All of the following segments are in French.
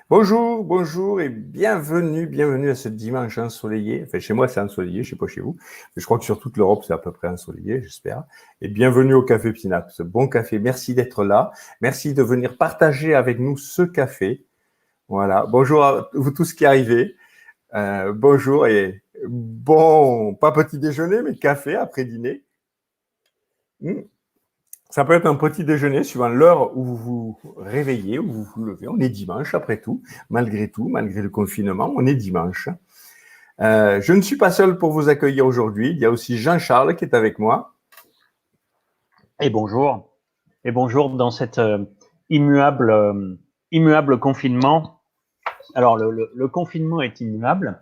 Bonjour, bonjour et bienvenue à ce dimanche ensoleillé. Enfin, chez moi, c'est ensoleillé, je sais pas chez vous. Mais je crois que sur toute l'Europe, c'est à peu près ensoleillé, j'espère. Et bienvenue au Café Synapse. Bon café, merci d'être là. Merci de venir partager avec nous ce café. Voilà. Bonjour à vous tous qui arrivez. Bonjour et bon, pas petit déjeuner, mais café après dîner. Ça peut être un petit déjeuner suivant l'heure où vous vous réveillez, où vous vous levez. On est dimanche après tout, malgré le confinement, on est dimanche. Je ne suis pas seul pour vous accueillir aujourd'hui. Il y a aussi Jean-Charles qui est avec moi. Et bonjour dans cet immuable confinement. Alors le confinement est immuable.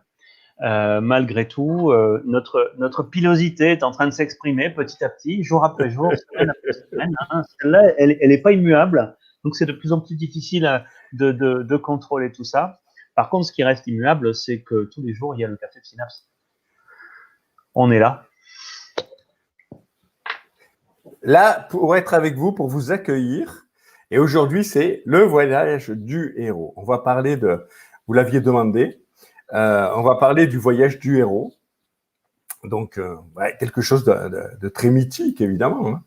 Malgré tout, notre pilosité est en train de s'exprimer petit à petit, jour après jour, semaine après semaine. Hein. Celle-là, elle est pas immuable, donc c'est de plus en plus difficile de contrôler tout ça. Par contre, ce qui reste immuable, c'est que tous les jours, il y a le Café Synapse. On est là. Là, pour être avec vous, pour vous accueillir. Et aujourd'hui, c'est le voyage du héros. On va parler de, vous l'aviez demandé, on va parler du voyage du héros. Donc, quelque chose de très mythique, évidemment,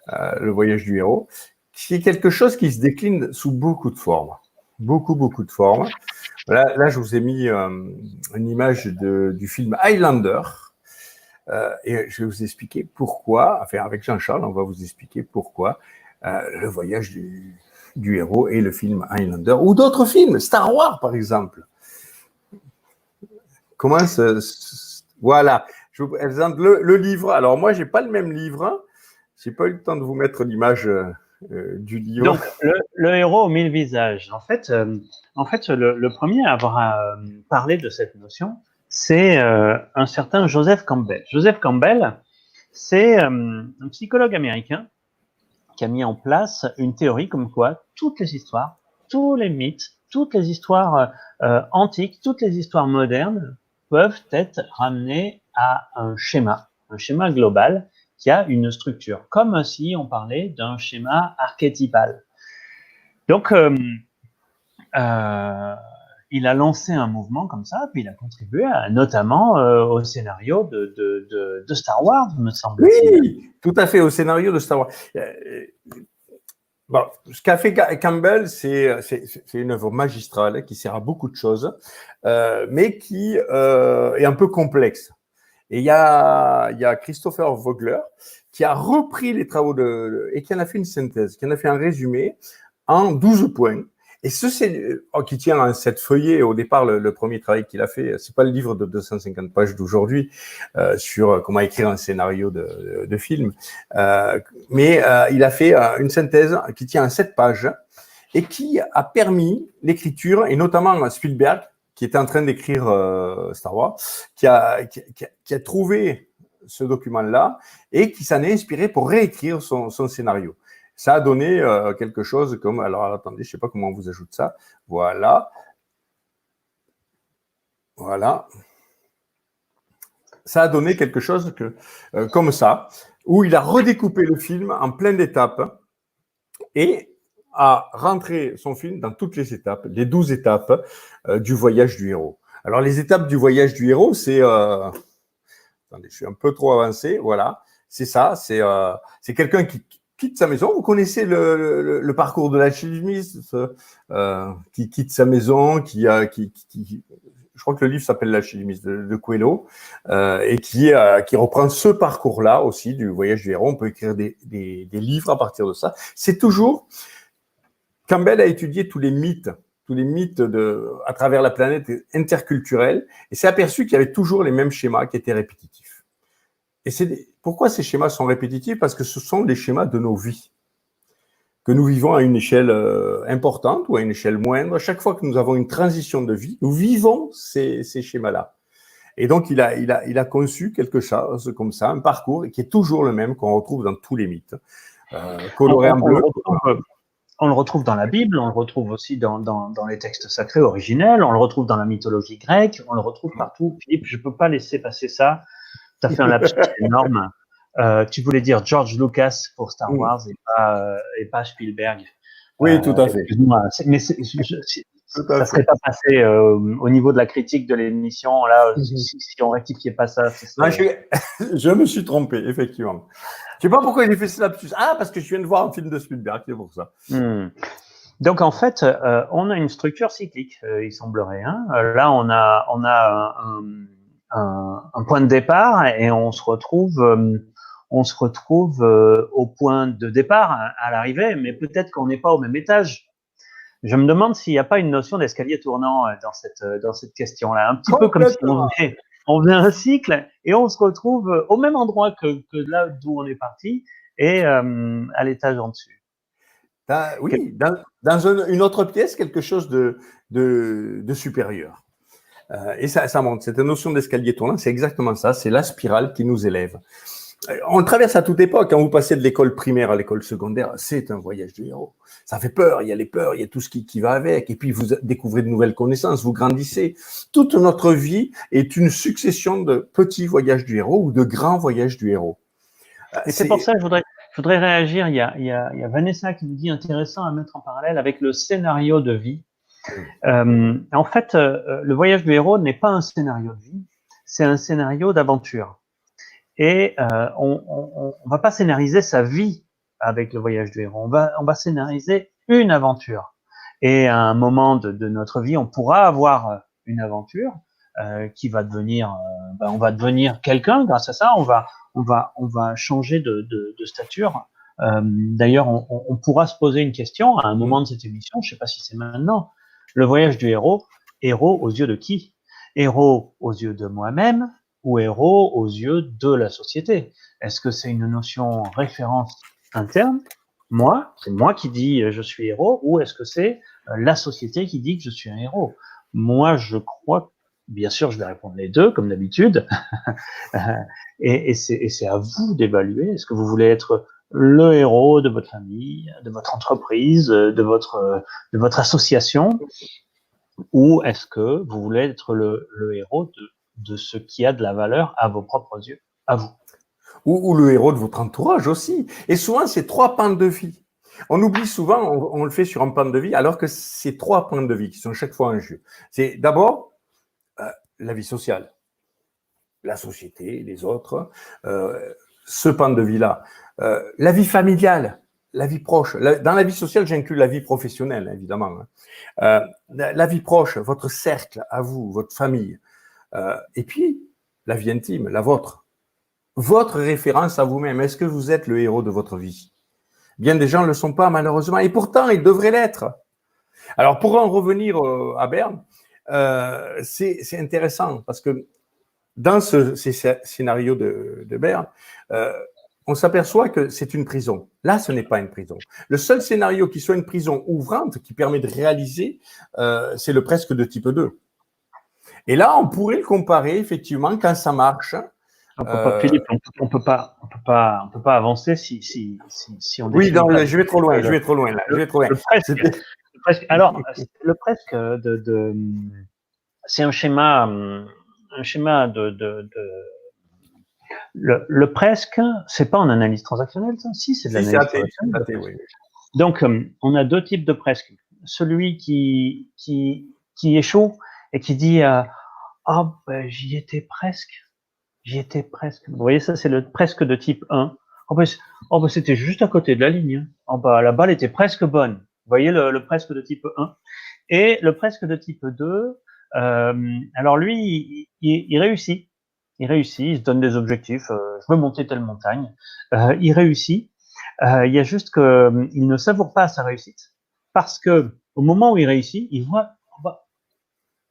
hein, le voyage du héros, qui est quelque chose qui se décline sous beaucoup de formes. Beaucoup de formes. Là, je vous ai mis une image du film Highlander. Et je vais vous expliquer pourquoi, enfin avec Jean-Charles, on va vous expliquer pourquoi le voyage du héros et le film Highlander, ou d'autres films, Star Wars par exemple. Comment voilà, je vous présente le livre. Alors moi, j'ai pas le même livre, j'ai pas eu le temps de vous mettre l'image du livre. Donc, le héros aux 1000 visages. En fait, le premier à avoir parlé de cette notion, c'est un certain Joseph Campbell. Joseph Campbell, c'est un psychologue américain qui a mis en place une théorie comme quoi toutes les histoires, tous les mythes, toutes les histoires antiques, toutes les histoires modernes peuvent être ramenées à un schéma global qui a une structure, comme si on parlait d'un schéma archétypal. Donc, il a lancé un mouvement comme ça, puis il a contribué notamment au scénario de Star Wars, me semble-t-il. Oui, tout à fait, au scénario de Star Wars. Bon, ce qu'a fait Campbell, c'est une œuvre magistrale qui sert à beaucoup de choses, mais qui est un peu complexe. Et il y a Christopher Vogler qui a repris les travaux et qui en a fait une synthèse, qui en a fait un résumé en 12 points. Et qui tient en 7 feuillets. Au départ, le premier travail qu'il a fait, c'est pas le livre de 250 pages d'aujourd'hui sur comment écrire un scénario de film, mais il a fait une synthèse qui tient en 7 pages et qui a permis l'écriture, et notamment Spielberg, qui était en train d'écrire Star Wars, qui a trouvé ce document-là et qui s'en est inspiré pour réécrire son scénario. Ça a donné quelque chose comme... Alors, attendez, je ne sais pas comment on vous ajoute ça. Voilà. Voilà. Ça a donné quelque chose comme ça, où il a redécoupé le film en plein d'étapes et a rentré son film dans toutes les étapes, les 12 étapes du voyage du héros. Alors, les étapes du voyage du héros, c'est... Attendez, je suis un peu trop avancé. Voilà, c'est ça. C'est quelqu'un qui quitte sa maison. Vous connaissez le parcours de l'alchimiste qui quitte sa maison, je crois que le livre s'appelle L'Alchimiste de Coelho, et qui reprend ce parcours-là aussi du voyage du héros. On peut écrire des livres à partir de ça. C'est toujours... Campbell a étudié tous les mythes à travers la planète interculturelle, et s'est aperçu qu'il y avait toujours les mêmes schémas qui étaient répétitifs. Et pourquoi ces schémas sont répétitifs? Parce que ce sont les schémas de nos vies, que nous vivons à une échelle importante ou à une échelle moindre. Chaque fois que nous avons une transition de vie, nous vivons ces schémas-là. Et donc, il a conçu quelque chose comme ça, un parcours qui est toujours le même qu'on retrouve dans tous les mythes. Coloré en bleu. On le retrouve dans la Bible, on le retrouve aussi dans les textes sacrés originels, on le retrouve dans la mythologie grecque, on le retrouve partout. Philippe, je ne peux pas laisser passer ça. Tu as fait un lapsus énorme. Tu voulais dire George Lucas pour Star Wars et pas Spielberg. Oui, tout à fait. Mais ça ne serait pas passé au niveau de la critique de l'émission. Là, si on rectifiait pas ça. Non, je me suis trompé, effectivement. Je ne sais pas pourquoi j'ai fait ce lapsus. Ah, parce que je viens de voir un film de Spielberg, c'est pour ça. Donc, en fait, on a une structure cyclique, il semblerait. Hein. Là, on a un point de départ et on se retrouve au point de départ à l'arrivée, mais peut-être qu'on n'est pas au même étage. Je me demande s'il n'y a pas une notion d'escalier tournant dans cette question-là, un petit peu comme si on faisait un cycle et on se retrouve au même endroit que là d'où on est parti et à l'étage en dessus. Dans une autre pièce, quelque chose de supérieur. Et ça monte. Cette notion d'escalier tournant, c'est exactement ça. C'est la spirale qui nous élève. On le traverse à toute époque. Quand vous passez de l'école primaire à l'école secondaire, c'est un voyage du héros. Ça fait peur, il y a les peurs, il y a tout ce qui va avec. Et puis, vous découvrez de nouvelles connaissances, vous grandissez. Toute notre vie est une succession de petits voyages du héros ou de grands voyages du héros. Et c'est pour ça que je voudrais réagir. Il y a Vanessa qui nous dit intéressant à mettre en parallèle avec le scénario de vie. En fait, le voyage du héros n'est pas un scénario de vie, c'est un scénario d'aventure. Et on va pas scénariser sa vie avec le voyage du héros. On va scénariser une aventure. Et à un moment de notre vie, on pourra avoir une aventure qui va devenir, on va devenir quelqu'un grâce à ça. On va changer de stature. D'ailleurs, on pourra se poser une question à un moment de cette émission. Je sais pas si c'est maintenant. Le voyage du héros aux yeux de qui? Héros aux yeux de moi-même ou héros aux yeux de la société? Est-ce que c'est une notion référence interne? C'est moi qui dis je suis héros, ou est-ce que c'est la société qui dit que je suis un héros? Moi, je crois, bien sûr, je vais répondre les deux, comme d'habitude. et c'est à vous d'évaluer. Est-ce que vous voulez être le héros de votre famille, de votre entreprise, de votre association, ou est-ce que vous voulez être le héros de ce qui a de la valeur à vos propres yeux, à vous? Ou le héros de votre entourage aussi. Et souvent, c'est 3 pans de vie. On oublie souvent, on le fait sur un pan de vie, alors que c'est 3 pans de vie qui sont chaque fois en jeu. C'est d'abord la vie sociale, la société, les autres, ce pan de vie-là. La vie familiale, la vie proche. Dans la vie sociale, j'inclus la vie professionnelle, évidemment. La vie proche, votre cercle à vous, votre famille. Et puis, la vie intime, la vôtre. Votre référence à vous-même. Est-ce que vous êtes le héros de votre vie? Bien des gens ne le sont pas, malheureusement. Et pourtant, ils devraient l'être. Alors, pour en revenir à Berne, c'est intéressant parce que dans ces scénarios de Berne, on s'aperçoit que c'est une prison. Là, ce n'est pas une prison. Le seul scénario qui soit une prison ouvrante, qui permet de réaliser, c'est le presque de type 2. Et là, on pourrait le comparer, effectivement, quand ça marche. Philippe, on peut pas avancer si on. Oui, non, je vais trop loin, je vais trop loin là. Le presque. Alors, le presque c'est un schéma de. Le presque, c'est pas en analyse transactionnelle, ça? Si, c'est de l'analyse transactionnelle. Oui. Donc, on a deux types de presque. Celui qui échoue et qui dit j'y étais presque. Vous voyez, ça, c'est le presque de type 1. C'était juste à côté de la ligne. La balle était presque bonne. Vous voyez le presque de type 1. Et le presque de type 2, alors lui, il réussit. Il se donne des objectifs. Je veux monter telle montagne. Il réussit. Il y a juste qu'il ne savoure pas sa réussite. Parce que au moment où il réussit, il voit,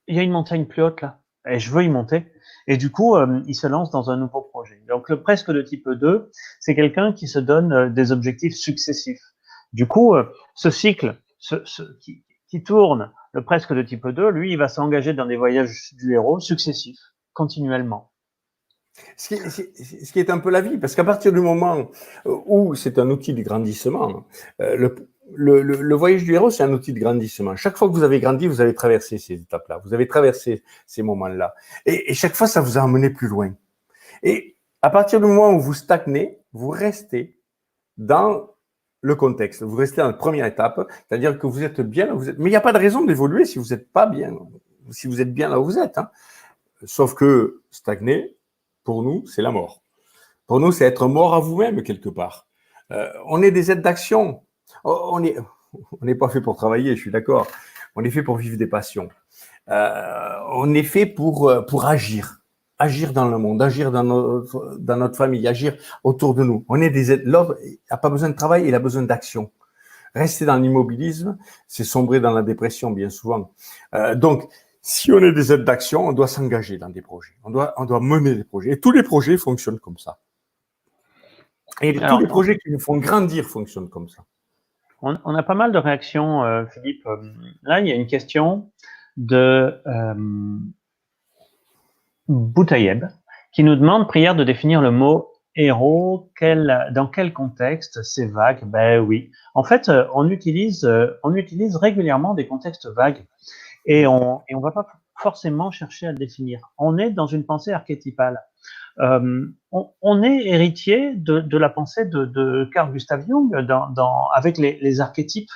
il y a une montagne plus haute là. Et je veux y monter. Et du coup, il se lance dans un nouveau projet. Donc, le presque de type 2, c'est quelqu'un qui se donne des objectifs successifs. Du coup, ce cycle qui tourne, le presque de type 2, lui, il va s'engager dans des voyages du héros successifs. continuellement. Ce qui est un peu la vie, parce qu'à partir du moment où c'est un outil de grandissement, le voyage du héros, c'est un outil de grandissement. Chaque fois que vous avez grandi, vous avez traversé ces étapes-là, vous avez traversé ces moments-là. Et chaque fois, ça vous a emmené plus loin. Et à partir du moment où vous stagnez, vous restez dans le contexte, vous restez dans la première étape, c'est-à-dire que vous êtes bien là où vous êtes. Mais il n'y a pas de raison d'évoluer si vous n'êtes pas bien, si vous êtes bien là où vous êtes. Hein. Sauf que stagner, pour nous, c'est la mort. Pour nous, c'est être mort à vous-même quelque part. On est des êtres d'action. On n'est pas fait pour travailler, je suis d'accord. On est fait pour vivre des passions. On est fait pour agir. Agir dans le monde, agir dans notre famille, agir autour de nous. On est des êtres. L'homme n'a pas besoin de travail, il a besoin d'action. Rester dans l'immobilisme, c'est sombrer dans la dépression bien souvent. Donc, si on est des êtres d'action, on doit s'engager dans des projets. On doit mener des projets. Et tous les projets fonctionnent comme ça. Et tous les projets qui nous font grandir fonctionnent comme ça. On a pas mal de réactions, Philippe. Là, il y a une question de Boutayeb qui nous demande, prière, de définir le mot héros. Dans quel contexte? C'est vague. Ben oui. En fait, on utilise régulièrement des contextes vagues. Et on va pas forcément chercher à le définir. On est dans une pensée archétypale. On est héritier de la pensée de Carl Gustav Jung avec les archétypes,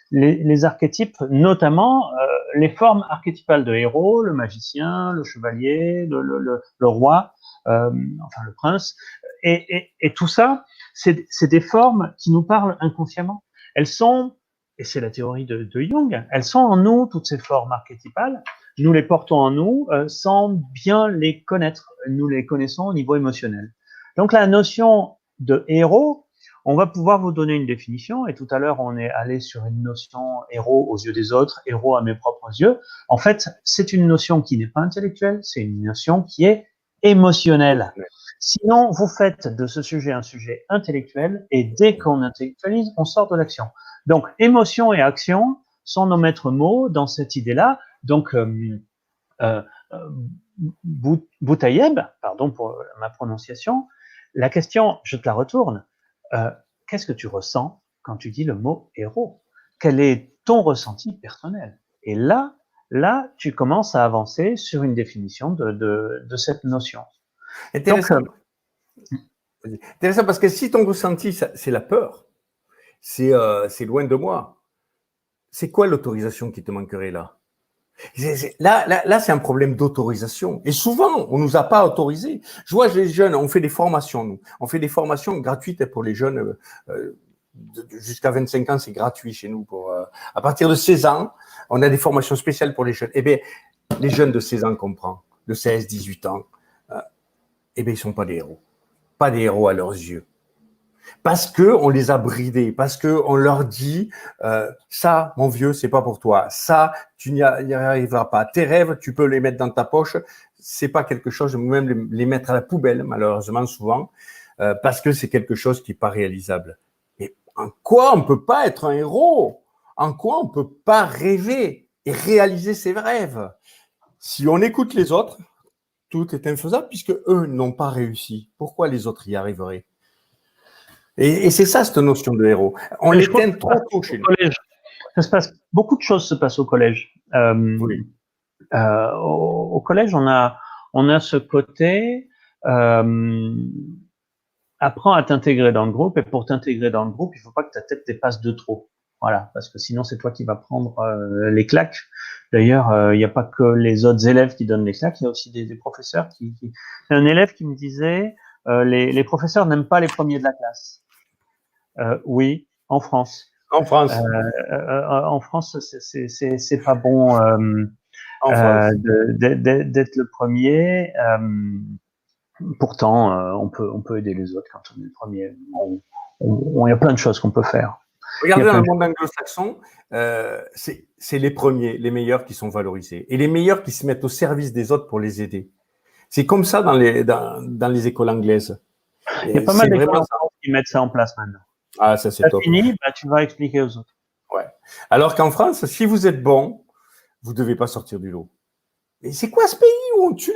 les archétypes, notamment les formes archétypales de héros, le magicien, le chevalier, le roi, enfin le prince, et tout ça, c'est des formes qui nous parlent inconsciemment. Elles sont, et c'est la théorie de Jung, elles sont en nous, toutes ces formes archétypales. Nous les portons en nous sans bien les connaître. Nous les connaissons au niveau émotionnel. Donc la notion de héros, on va pouvoir vous donner une définition. Et tout à l'heure, on est allé sur une notion héros aux yeux des autres, héros à mes propres yeux. En fait, c'est une notion qui n'est pas intellectuelle, c'est une notion qui est émotionnelle. Sinon, vous faites de ce sujet un sujet intellectuel, et dès qu'on intellectualise, on sort de l'action. Donc, émotion et action sont nos maîtres mots dans cette idée-là. Donc, Boutayeb, pardon pour ma prononciation, la question, je te la retourne, qu'est-ce que tu ressens quand tu dis le mot héros? Quel est ton ressenti personnel? Et là, tu commences à avancer sur une définition de cette notion. Intéressant. Intéressant parce que si ton ressenti, c'est la peur, c'est loin de moi. C'est quoi l'autorisation qui te manquerait là? Là, c'est un problème d'autorisation. Et souvent, on nous a pas autorisé. Je vois les jeunes, on fait des formations, nous. On fait des formations gratuites pour les jeunes. Jusqu'à 25 ans, c'est gratuit chez nous. À partir de 16 ans, on a des formations spéciales pour les jeunes. Eh bien, les jeunes de 16 ans qu'on prend, de 16, 18 ans, eh bien, ils sont pas des héros. Pas des héros à leurs yeux. Parce que on les a bridés, parce que on leur dit ça, mon vieux, c'est pas pour toi. Ça, tu n'y arriveras pas. Tes rêves, tu peux les mettre dans ta poche. C'est pas quelque chose, même les mettre à la poubelle, malheureusement souvent, parce que c'est quelque chose qui est pas réalisable. Et en quoi on peut pas être un héros? En quoi on peut pas rêver et réaliser ses rêves? Si on écoute les autres, tout est infaisable puisque eux n'ont pas réussi. Pourquoi les autres y arriveraient? Et c'est ça, cette notion de héros. On l'éteint trop tôt chez nous. Beaucoup de choses se passent au collège. Oui. Au collège, on a ce côté, apprends à t'intégrer dans le groupe, et pour t'intégrer dans le groupe, il faut pas que ta tête dépasse de trop. Voilà, parce que sinon, c'est toi qui vas prendre les claques. D'ailleurs, il n'y a pas que les autres élèves qui donnent les claques, il y a aussi des professeurs qui... C'est un élève qui me disait, les professeurs n'aiment pas les premiers de la classe. Oui, en France. En France. En France, c'est pas bon d'être le premier. Pourtant, on peut aider les autres quand on est le premier. Il y a plein de choses qu'on peut faire. Regardez dans le monde anglo-saxon, c'est les premiers, les meilleurs qui sont valorisés. Et les meilleurs qui se mettent au service des autres pour les aider. C'est comme ça dans les écoles anglaises. Il y a pas mal d'écoles qui mettent ça en place maintenant. Ah, ça c'est top. Fini, bah, tu vas expliquer aux autres. Ouais. Alors qu'en France, si vous êtes bon, vous ne devez pas sortir du lot. Et c'est quoi ce pays où on tue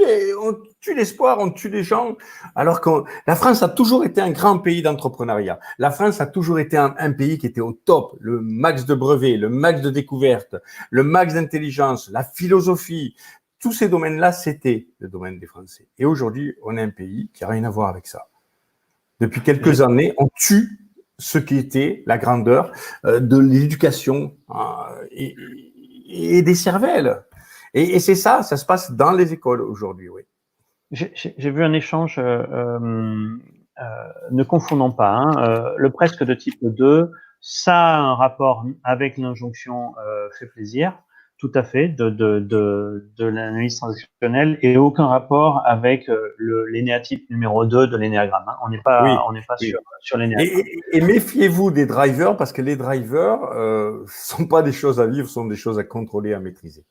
l'espoir, on tue les gens, alors que la France a toujours été un grand pays d'entrepreneuriat. La France a toujours été un pays qui était au top, le max de brevets, le max de découvertes, le max d'intelligence, la philosophie. Tous ces domaines-là, c'était le domaine des Français. Et aujourd'hui, on est un pays qui n'a rien à voir avec ça. Depuis quelques années, on tue ce qui était la grandeur de l'éducation et des cervelles. Et c'est ça, ça se passe dans les écoles aujourd'hui, oui. J'ai vu un échange, ne confondons pas, hein, le presque de type 2, ça a un rapport avec l'injonction fait plaisir, tout à fait, de l'analyse transactionnelle, et aucun rapport avec l'énéatype numéro 2 de l'énéagramme. Hein. On n'est pas, oui, sur l'énéagramme. Et méfiez-vous des drivers, parce que les drivers ne sont pas des choses à vivre, sont des choses à contrôler, à maîtriser.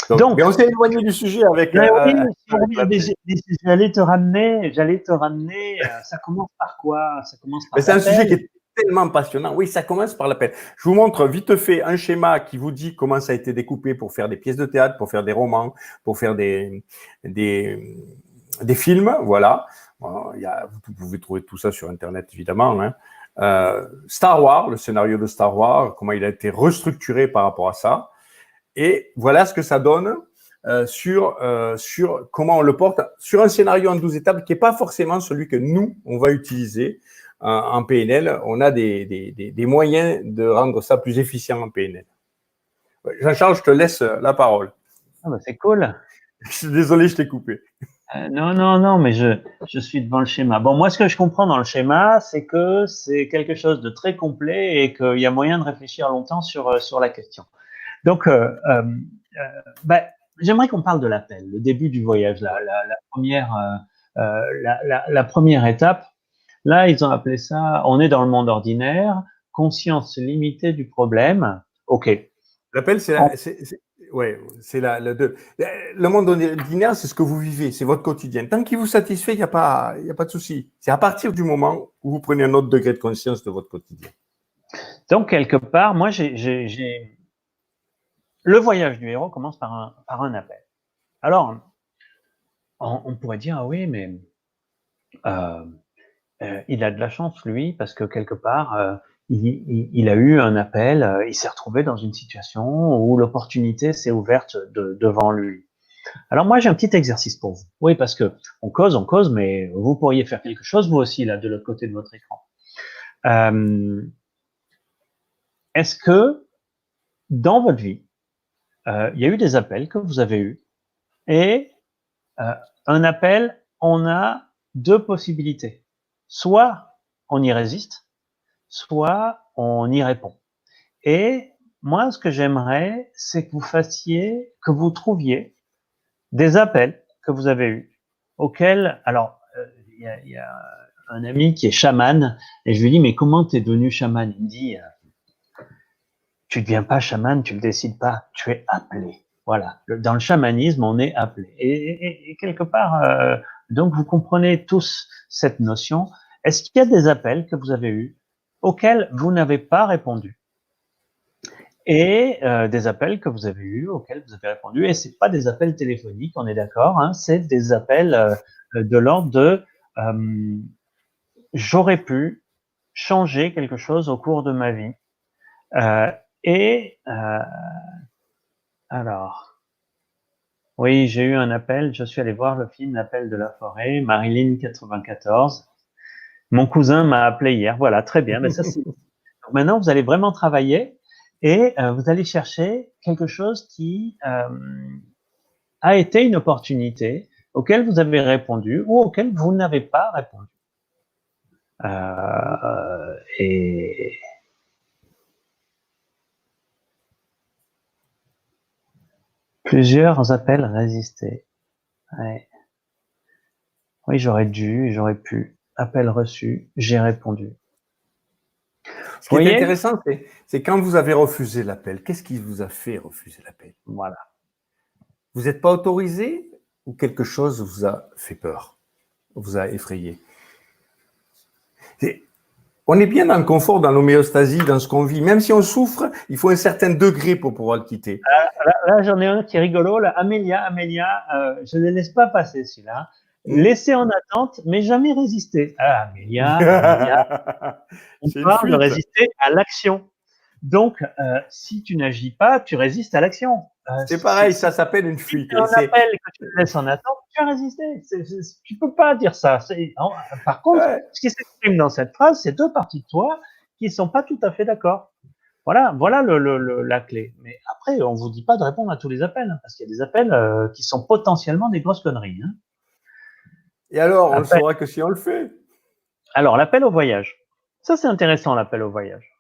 Donc, mais on s'est éloigné du sujet avec. J'allais te ramener. Ça commence par quoi? Ça commence par. C'est un sujet qui est tellement passionnant. Oui, ça commence par l'appel. Je vous montre vite fait un schéma qui vous dit comment ça a été découpé pour faire des pièces de théâtre, pour faire des romans, pour faire des films. Voilà. Vous pouvez trouver tout ça sur Internet, évidemment. Hein. Star Wars, le scénario de Star Wars, comment il a été restructuré par rapport à ça. Et voilà ce que ça donne sur comment on le porte sur un scénario en 12 étapes qui n'est pas forcément celui que nous, on va utiliser en PNL. On a des moyens de rendre ça plus efficient en PNL. Jean-Charles, je te laisse la parole. Ah bah c'est cool. Je suis désolé, je t'ai coupé. Non, mais je suis devant le schéma. Bon, moi, ce que je comprends dans le schéma, c'est que c'est quelque chose de très complet et qu'il y a moyen de réfléchir longtemps sur la question. Donc, j'aimerais qu'on parle de l'appel, le début du voyage, la première étape. Là, ils ont appelé ça, on est dans le monde ordinaire, conscience limitée du problème. OK. L'appel, le monde ordinaire, c'est ce que vous vivez, c'est votre quotidien. Tant qu'il vous satisfait, il n'y a pas de souci. C'est à partir du moment où vous prenez un autre degré de conscience de votre quotidien. Donc, quelque part, moi, le voyage du héros commence par un appel. Alors, on pourrait dire, ah oui, mais il a de la chance, lui, parce que quelque part, il a eu un appel, il s'est retrouvé dans une situation où l'opportunité s'est ouverte devant lui. Alors moi, j'ai un petit exercice pour vous. Oui, parce que on cause, mais vous pourriez faire quelque chose, vous aussi, là, de l'autre côté de votre écran. Est-ce que, dans votre vie, il y a eu des appels que vous avez eus, et un appel, on a deux possibilités. Soit on y résiste, soit on y répond. Et moi, ce que j'aimerais, c'est que vous trouviez des appels que vous avez eus, auxquels, alors, il y a un ami qui est chaman, et je lui dis, mais comment t'es devenu chaman? Il me dit, tu ne deviens pas chaman, tu le décides pas, tu es appelé. Voilà. Dans le chamanisme, on est appelé. Et quelque part, donc vous comprenez tous cette notion. Est-ce qu'il y a des appels que vous avez eus auxquels vous n'avez pas répondu? Et des appels que vous avez eus auxquels vous avez répondu. Et c'est pas des appels téléphoniques, on est d'accord, hein, c'est des appels de l'ordre de j'aurais pu changer quelque chose au cours de ma vie. Alors, oui, j'ai eu un appel, je suis allé voir le film L'appel de la forêt, Marilyn 94. Mon cousin m'a appelé hier, voilà, très bien. Mais ça, donc maintenant, vous allez vraiment travailler et vous allez chercher quelque chose qui a été une opportunité auquel vous avez répondu ou auquel vous n'avez pas répondu. Et plusieurs appels résistés. Ouais. Oui, j'aurais dû, j'aurais pu. Appel reçu, j'ai répondu. Ce qui est intéressant, c'est quand vous avez refusé l'appel, qu'est-ce qui vous a fait refuser l'appel? Voilà. Vous n'êtes pas autorisé ou quelque chose vous a fait peur, vous a effrayé? On est bien dans le confort, dans l'homéostasie, dans ce qu'on vit. Même si on souffre, il faut un certain degré pour pouvoir le quitter. là, j'en ai un qui est rigolo. Là. Amélia, je ne les laisse pas passer celui-là. Laissé en attente, mais jamais résister. Ah, Amélia, on C'est une parle de fuite. résister à l'action. Donc, si tu n'agis pas, tu résistes à l'action. C'est pareil, ça s'appelle une Si fuite. tu as un appel et que tu te laisses en attente, tu as résisté. Tu ne peux pas dire ça. Par contre, Ouais. ce qui s'exprime dans cette phrase, c'est deux parties de toi qui ne sont pas tout à fait d'accord. Voilà la clé. Mais après, on ne vous dit pas de répondre à tous les appels, hein, parce qu'il y a des appels qui sont potentiellement des grosses conneries. Hein. Et alors, on le saura que si on le fait. Alors, l'appel au voyage. Ça, c'est intéressant, l'appel au voyage.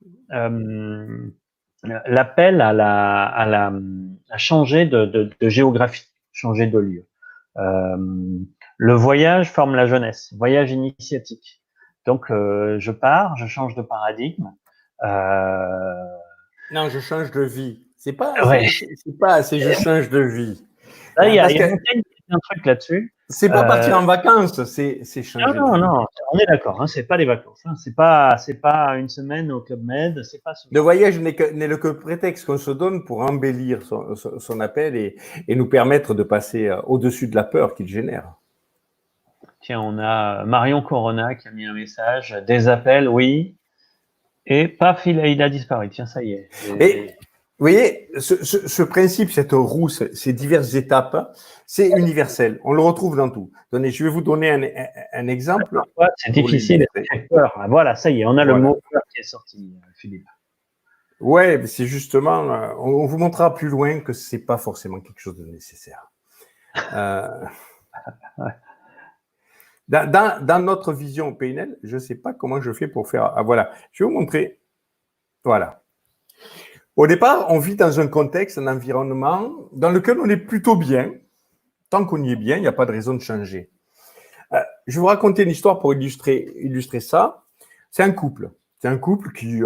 L'appel à changer de géographie, changer de lieu. Le voyage forme la jeunesse, voyage initiatique. Donc, je pars, je change de paradigme. Non, je change de vie. C'est pas, Ouais. c'est je change de vie. Là, il y a Parce que un truc là-dessus. c'est pas partir en vacances, c'est changer de vie. Non, on est d'accord. Hein, c'est pas les vacances. Hein, c'est pas une semaine au Club Med. C'est pas. Le voyage n'est que prétexte qu'on se donne pour embellir son appel et nous permettre de passer au-dessus de la peur qu'il génère. Tiens, on a Marion Corona qui a mis un message. Des appels, oui. Et paf, il a disparu. Tiens, ça y est. Et vous voyez, ce principe, cette roue, ces diverses étapes, c'est universel. On le retrouve dans tout. Donnez, je vais vous donner un exemple. Parfois, c'est difficile. Peur. Voilà, ça y est, on a le mot peur qui est sorti, Philippe. Ouais, c'est justement, on vous montrera plus loin que c'est pas forcément quelque chose de nécessaire. Ouais. Dans notre vision PNL, je ne sais pas comment je fais pour faire. Ah, voilà, je vais vous montrer. Voilà. Au départ, on vit dans un contexte, un environnement dans lequel on est plutôt bien. Tant qu'on y est bien, il n'y a pas de raison de changer. Je vais vous raconter une histoire pour illustrer ça. C'est un couple. C'est un couple qui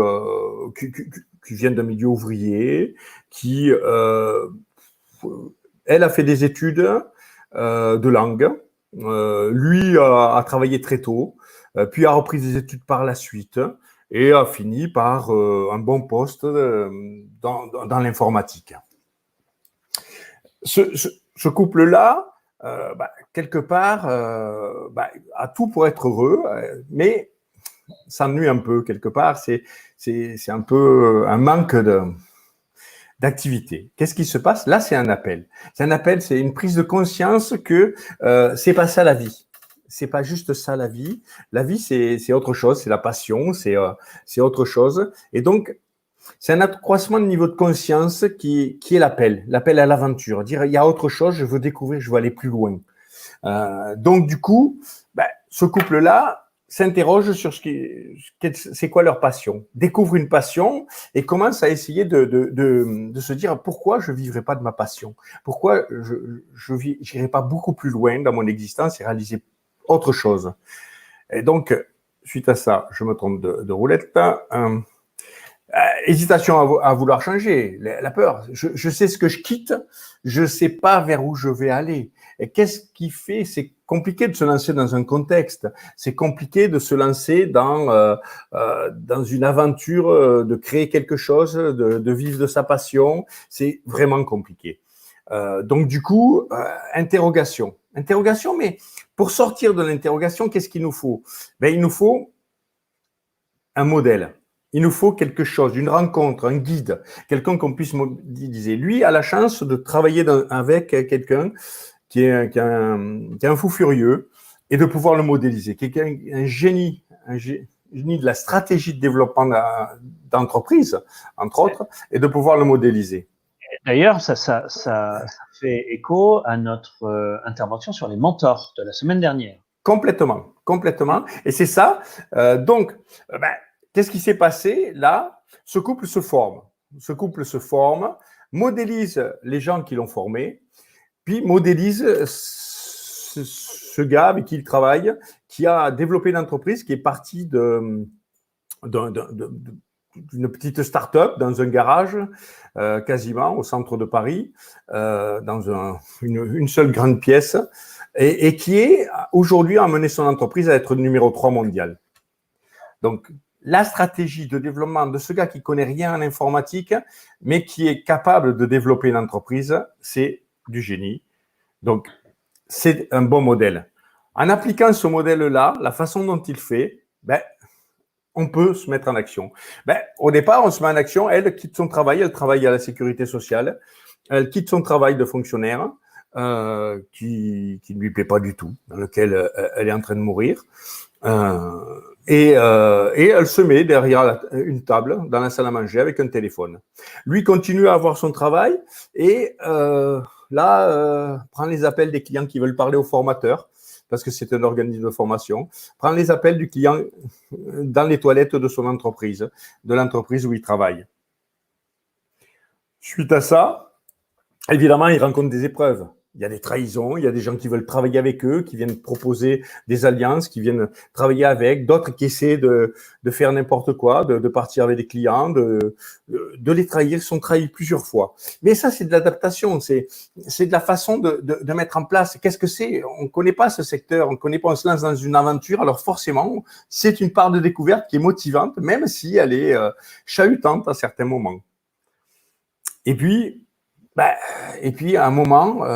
vient d'un milieu ouvrier, elle a fait des études de langue. Lui a travaillé très tôt, puis a repris des études par la suite et a fini par un bon poste dans l'informatique. Ce couple-là, quelque part, a tout pour être heureux, mais s'ennuie un peu quelque part. C'est un peu un manque d'activité. Qu'est-ce qui se passe? Là, c'est un appel. C'est un appel, c'est une prise de conscience que c'est pas ça la vie. C'est pas juste ça la vie. La vie, c'est autre chose. C'est la passion, c'est autre chose. Et donc, c'est un accroissement de niveau de conscience qui est l'appel à l'aventure. Dire, il y a autre chose, je veux découvrir, je veux aller plus loin. Donc, du coup, ce couple-là s'interroge sur c'est quoi leur passion, découvre une passion et commence à essayer de se dire pourquoi je vivrai pas de ma passion, pourquoi je n'irai pas beaucoup plus loin dans mon existence et réaliser autre chose. Et donc, suite à ça, je me trompe de roulette. Hésitation à vouloir changer, la peur. Je sais ce que je quitte, je sais pas vers où je vais aller. Et qu'est-ce qui fait? C'est compliqué de se lancer dans un contexte. C'est compliqué de se lancer dans une aventure, de créer quelque chose, de vivre de sa passion. C'est vraiment compliqué. Donc du coup, interrogation, mais pour sortir de l'interrogation, qu'est-ce qu'il nous faut? Il nous faut un modèle. Il nous faut quelque chose, une rencontre, un guide, quelqu'un qu'on puisse modéliser. Lui a la chance de travailler avec quelqu'un qui est un fou furieux et de pouvoir le modéliser. Quelqu'un, un génie de la stratégie de développement d'entreprise, entre autres, et de pouvoir le modéliser. D'ailleurs, ça fait écho à notre intervention sur les mentors de la semaine dernière. Complètement. Et c'est ça. Donc, qu'est-ce qui s'est passé là? Ce couple se forme, modélise les gens qui l'ont formé, puis modélise ce gars avec qui il travaille, qui a développé une entreprise qui est partie d'une petite start-up dans un garage, quasiment au centre de Paris, dans une seule grande pièce, et qui est aujourd'hui amené son entreprise à être numéro 3 mondial. Donc, la stratégie de développement de ce gars qui connaît rien en informatique, mais qui est capable de développer une entreprise, c'est du génie. Donc, c'est un bon modèle. En appliquant ce modèle-là, la façon dont il fait, on peut se mettre en action. Au départ, on se met en action. Elle quitte son travail, elle travaille à la sécurité sociale. Elle quitte son travail de fonctionnaire qui ne lui plaît pas du tout, dans lequel elle est en train de mourir. Et elle se met derrière une table dans la salle à manger avec un téléphone. Lui continue à avoir son travail et prend les appels des clients qui veulent parler au formateur, parce que c'est un organisme de formation, prend les appels du client dans les toilettes de son entreprise, de l'entreprise où il travaille. Suite à ça, évidemment, il rencontre des épreuves. Il y a des trahisons, il y a des gens qui veulent travailler avec eux, qui viennent proposer des alliances, qui viennent travailler avec, d'autres qui essaient de faire n'importe quoi, de partir avec des clients, de les trahir, ils sont trahis plusieurs fois. Mais ça, c'est de l'adaptation, c'est de la façon de mettre en place. Qu'est-ce que c'est? On ne connaît pas ce secteur, on ne connaît pas, on se lance dans une aventure, alors forcément, c'est une part de découverte qui est motivante, même si elle est chahutante à certains moments. Et puis, à un moment,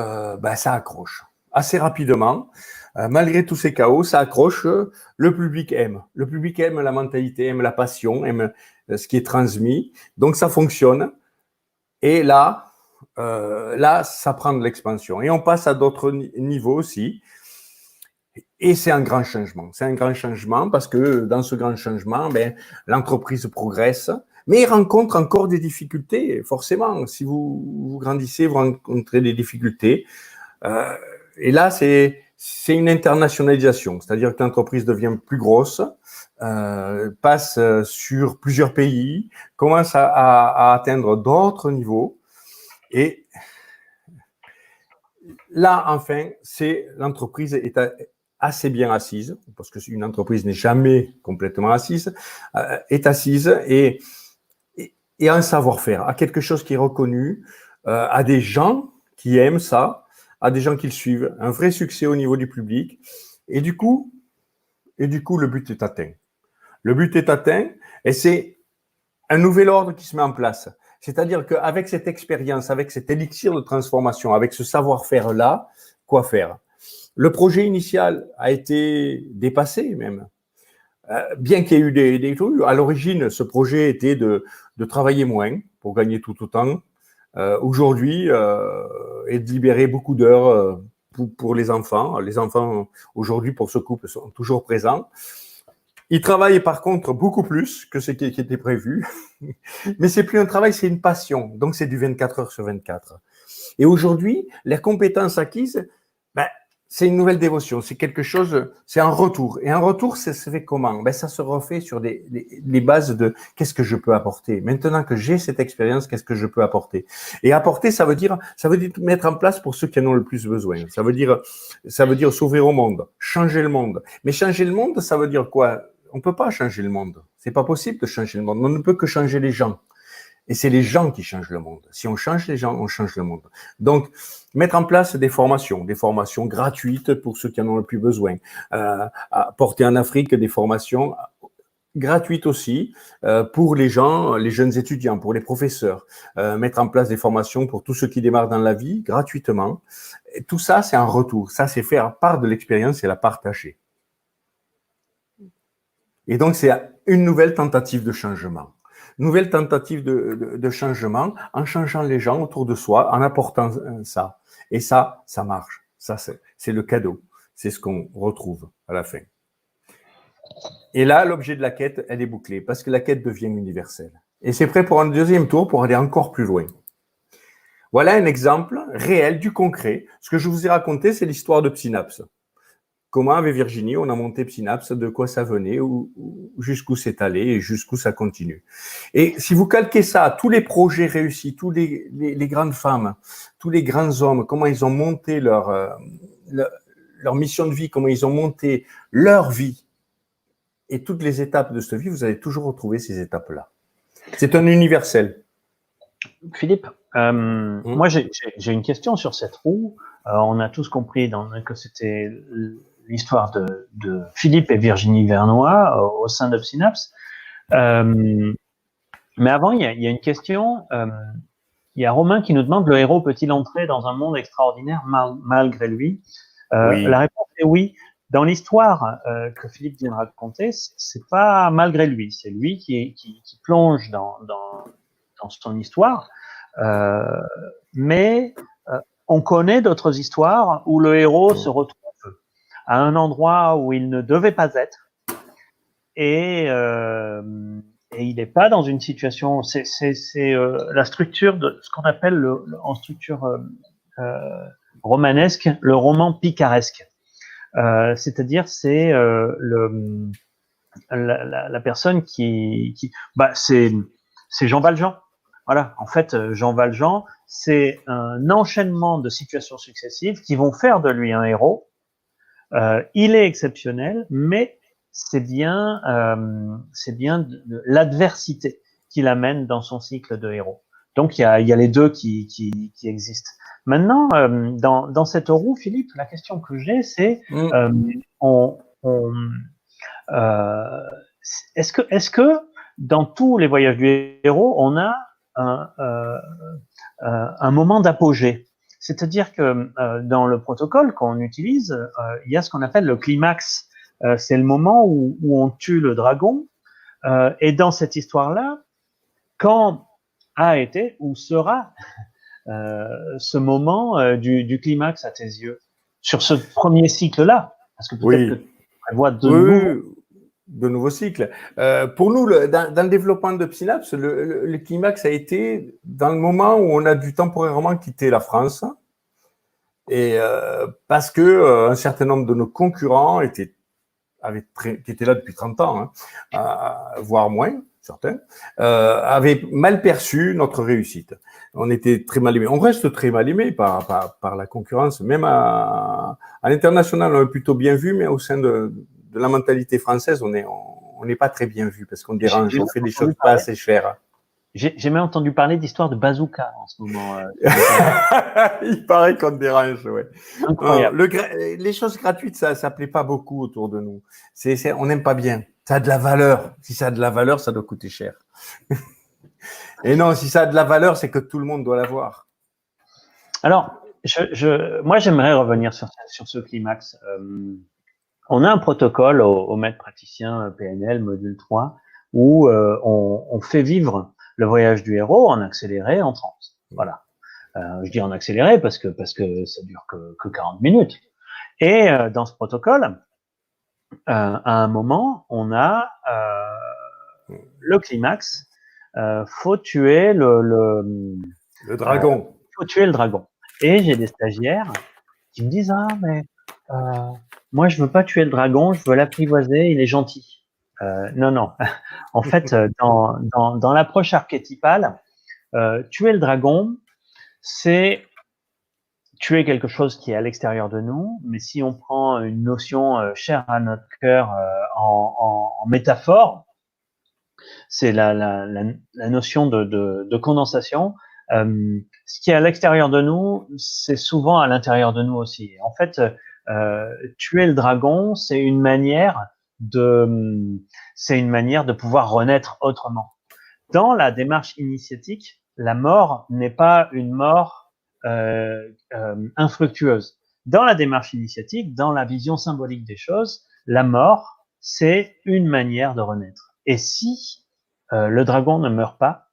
ça accroche. Assez rapidement, malgré tous ces chaos, ça accroche. Le public aime. Le public aime la mentalité, aime la passion, aime ce qui est transmis. Donc, ça fonctionne. Et là, ça prend de l'expansion. Et on passe à d'autres niveaux aussi. Et c'est un grand changement. C'est un grand changement parce que dans ce grand changement, l'entreprise progresse. Mais il rencontre encore des difficultés, forcément. Si vous grandissez, vous rencontrez des difficultés. Et là, c'est une internationalisation, c'est-à-dire que l'entreprise devient plus grosse, passe sur plusieurs pays, commence à atteindre d'autres niveaux. Et là, enfin, l'entreprise est assez bien assise, parce qu'une entreprise n'est jamais complètement assise, est assise et un savoir-faire, à quelque chose qui est reconnu, à des gens qui aiment ça, à des gens qui le suivent, un vrai succès au niveau du public. Et du coup, le but est atteint. Le but est atteint et c'est un nouvel ordre qui se met en place. C'est-à-dire qu'avec cette expérience, avec cet élixir de transformation, avec ce savoir-faire-là, quoi faire? Le projet initial a été dépassé même. Bien qu'il y ait eu des trucs, à l'origine, ce projet était de travailler moins pour gagner tout autant. Aujourd'hui, et de libérer beaucoup d'heures pour les enfants. Les enfants, aujourd'hui, pour ce couple, sont toujours présents. Ils travaillent par contre beaucoup plus que ce qui était prévu. Mais c'est plus un travail, c'est une passion. Donc, c'est du 24 heures sur 24. Et aujourd'hui, les compétences acquises, c'est une nouvelle dévotion, c'est quelque chose, c'est un retour. Et un retour, ça se fait comment? Ça se refait sur les bases de qu'est-ce que je peux apporter. Maintenant que j'ai cette expérience, qu'est-ce que je peux apporter? Et apporter, ça veut dire mettre en place pour ceux qui en ont le plus besoin. Ça veut dire s'ouvrir au monde, changer le monde. Mais changer le monde, ça veut dire quoi? On peut pas changer le monde. C'est pas possible de changer le monde. On ne peut que changer les gens. Et c'est les gens qui changent le monde. Si on change les gens, on change le monde. Donc, mettre en place des formations gratuites pour ceux qui en ont le plus besoin. Porter en Afrique des formations gratuites aussi pour les gens, les jeunes étudiants, pour les professeurs. Mettre en place des formations pour tous ceux qui démarrent dans la vie gratuitement. Et tout ça, c'est un retour. Ça, c'est faire part de l'expérience et la partager. Et donc, c'est une nouvelle tentative de changement. Nouvelle tentative de changement en changeant les gens autour de soi, en apportant ça. Et ça marche. Ça, c'est le cadeau. C'est ce qu'on retrouve à la fin. Et là, l'objet de la quête, elle est bouclée parce que la quête devient universelle. Et c'est prêt pour un deuxième tour pour aller encore plus loin. Voilà un exemple réel du concret. Ce que je vous ai raconté, c'est l'histoire de Synapse. Comment avec Virginie, on a monté Synapse, de quoi ça venait, jusqu'où c'est allé et jusqu'où ça continue. Et si vous calquez ça à tous les projets réussis, tous les grandes femmes, tous les grands hommes, comment ils ont monté leur mission de vie, comment ils ont monté leur vie et toutes les étapes de cette vie, vous allez toujours retrouver ces étapes-là. C'est un universel. Philippe, moi j'ai une question sur cette roue. On a tous compris que c'était l'histoire de Philippe et Virginie Vernois au sein de Synapse. Mais avant, il y a une question. Il y a Romain qui nous demande, le héros peut-il entrer dans un monde extraordinaire malgré lui? La Oui. réponse est oui. Dans l'histoire que Philippe vient de raconter, c'est pas malgré lui, c'est lui qui plonge dans son histoire. Mais on connaît d'autres histoires où le héros se retrouve à un endroit où il ne devait pas être et il n'est pas dans une situation. C'est la structure de ce qu'on appelle en structure romanesque le roman picaresque. C'est-à-dire c'est la personne c'est Jean Valjean. Voilà, en fait, Jean Valjean, c'est un enchaînement de situations successives qui vont faire de lui un héros. Il est exceptionnel, mais c'est bien l'adversité qui l'amène dans son cycle de héros. Donc il y a les deux qui existent. Maintenant, dans cette roue, Philippe, la question que j'ai, c'est est-ce que dans tous les voyages du héros, on a un moment d'apogée? C'est-à-dire que dans le protocole qu'on utilise, il y a ce qu'on appelle le climax. C'est le moment où on tue le dragon. Et dans cette histoire-là, quand a été ou sera ce moment du climax à tes yeux sur ce premier cycle-là? Parce que peut-être que tu prévois de nouveaux cycles. Pour nous, dans le développement de Synapse, le climax a été dans le moment où on a dû temporairement quitter la France, et parce que un certain nombre de nos concurrents qui étaient là depuis 30 ans, voire moins, certains, avaient mal perçu notre réussite. On était très mal aimés. On reste très mal aimés par la concurrence, même à l'international, on est plutôt bien vu, mais au sein de la mentalité française, on n'est pas très bien vu parce qu'on dérange, on fait des choses pas assez chères. J'ai même entendu parler d'histoire de bazooka en ce moment. Il paraît qu'on te dérange, ouais. Incroyable. Les choses gratuites, ça plaît pas beaucoup autour de nous. On n'aime pas bien. Ça a de la valeur. Si ça a de la valeur, ça doit coûter cher. Et non, si ça a de la valeur, c'est que tout le monde doit l'avoir. Alors, moi, j'aimerais revenir sur ce climax. On a un protocole au maître praticien PNL, module 3, où on fait vivre le voyage du héros en accéléré, en transe. Voilà. Je dis en accéléré parce que ça dure que 40 minutes. Et dans ce protocole, à un moment, on a le climax. Faut tuer le dragon. Faut tuer le dragon. Et j'ai des stagiaires qui me disent mais moi je veux pas tuer le dragon, je veux l'apprivoiser, il est gentil. Non. En fait, dans l'approche archétypale, tuer le dragon, c'est tuer quelque chose qui est à l'extérieur de nous, mais si on prend une notion chère à notre cœur en métaphore, c'est la notion de condensation. Ce qui est à l'extérieur de nous, c'est souvent à l'intérieur de nous aussi. En fait, tuer le dragon, c'est une manière de pouvoir renaître autrement. Dans la démarche initiatique, la mort n'est pas une mort infructueuse. Dans la démarche initiatique, dans la vision symbolique des choses, la mort, c'est une manière de renaître. Et si le dragon ne meurt pas,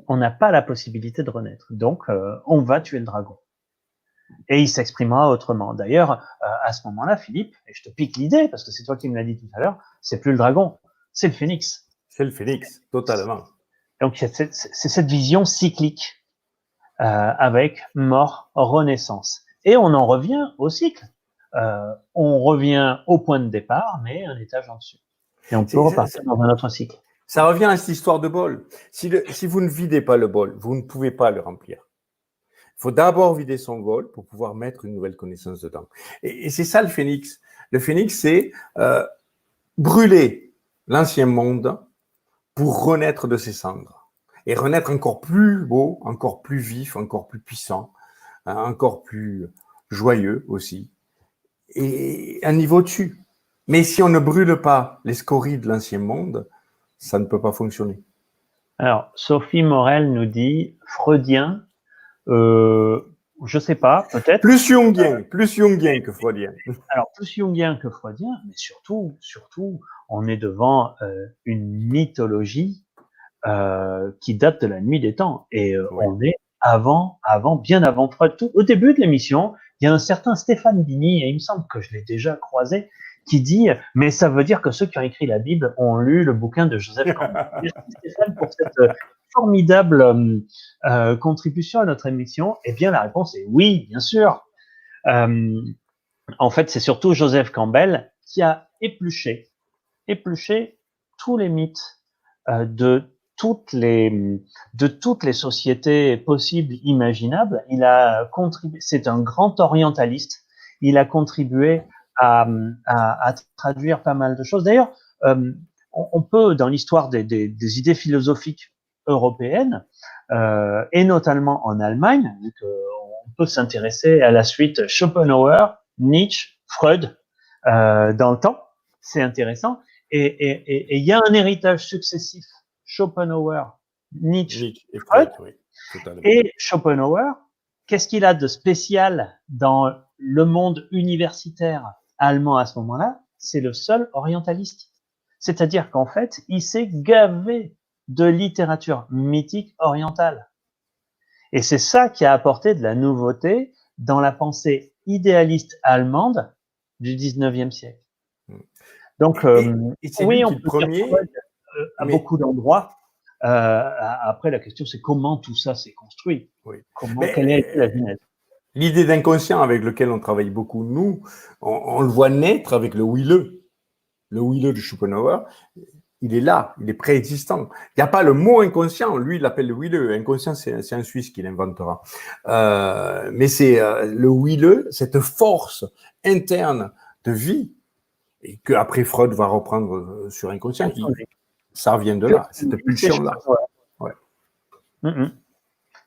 on n'a pas la possibilité de renaître. Donc, on va tuer le dragon. Et il s'exprimera autrement. D'ailleurs, à ce moment-là, Philippe, et je te pique l'idée, parce que c'est toi qui me l'as dit tout à l'heure, c'est plus le dragon, c'est le phénix. C'est le phénix, totalement. Donc, c'est cette vision cyclique avec mort, renaissance. Et on en revient au cycle. On revient au point de départ, mais un étage en dessous. Et on peut repartir dans un autre cycle. Ça revient à cette histoire de bol. Si vous ne videz pas le bol, vous ne pouvez pas le remplir. Il faut d'abord vider son bol pour pouvoir mettre une nouvelle connaissance dedans. Et c'est ça le phénix. Le phénix, c'est brûler l'ancien monde pour renaître de ses cendres. Et renaître encore plus beau, encore plus vif, encore plus puissant, encore plus joyeux aussi. Et un niveau dessus. Mais si on ne brûle pas les scories de l'ancien monde, ça ne peut pas fonctionner. Alors, Sophie Morel nous dit freudien. Je sais pas, peut-être. Plus jungien que freudien. Alors, plus jungien que freudien, mais surtout, on est devant une mythologie qui date de la nuit des temps. Et Oui. on est bien avant Freud. Au début de l'émission, il y a un certain Stéphane Bini, et il me semble que je l'ai déjà croisé, qui dit « Mais ça veut dire que ceux qui ont écrit la Bible ont lu le bouquin de Joseph Campbell. » Merci Stéphane pour cette formidable contribution à notre émission. Eh bien, la réponse est oui, bien sûr. En fait, c'est surtout Joseph Campbell qui a épluché tous les mythes de toutes les sociétés possibles, imaginables. Il a contribué, c'est un grand orientaliste. Il a contribué à traduire pas mal de choses. D'ailleurs, on peut, dans l'histoire des idées philosophiques européennes, et notamment en Allemagne, vu qu'on peut s'intéresser à la suite Schopenhauer, Nietzsche, Freud, dans le temps, c'est intéressant. Et il y a un héritage successif, Schopenhauer, Nietzsche, Et Freud, oui, totalement. et Schopenhauer, qu'est-ce qu'il a de spécial dans le monde universitaire allemand à ce moment-là? C'est le seul orientaliste. C'est-à-dire qu'en fait, il s'est gavé de littérature mythique orientale. Et c'est ça qui a apporté de la nouveauté dans la pensée idéaliste allemande du 19e siècle. Donc, et c'est oui, lui on qui peut le premier. dire Freud à beaucoup d'endroits. Après, la question, c'est comment tout ça s'est construit. Oui. Quelle a été la genèse? L'idée d'inconscient avec lequel on travaille beaucoup, nous, on le voit naître avec le Wille. Le Wille de Schopenhauer, il est là, il est préexistant. Il n'y a pas le mot inconscient, lui, il l'appelle le Wille. Inconscient, c'est un Suisse qui l'inventera. Mais c'est le Wille, cette force interne de vie, et qu'après Freud va reprendre sur inconscient, ça vient de là, cette pulsion-là. Ouais.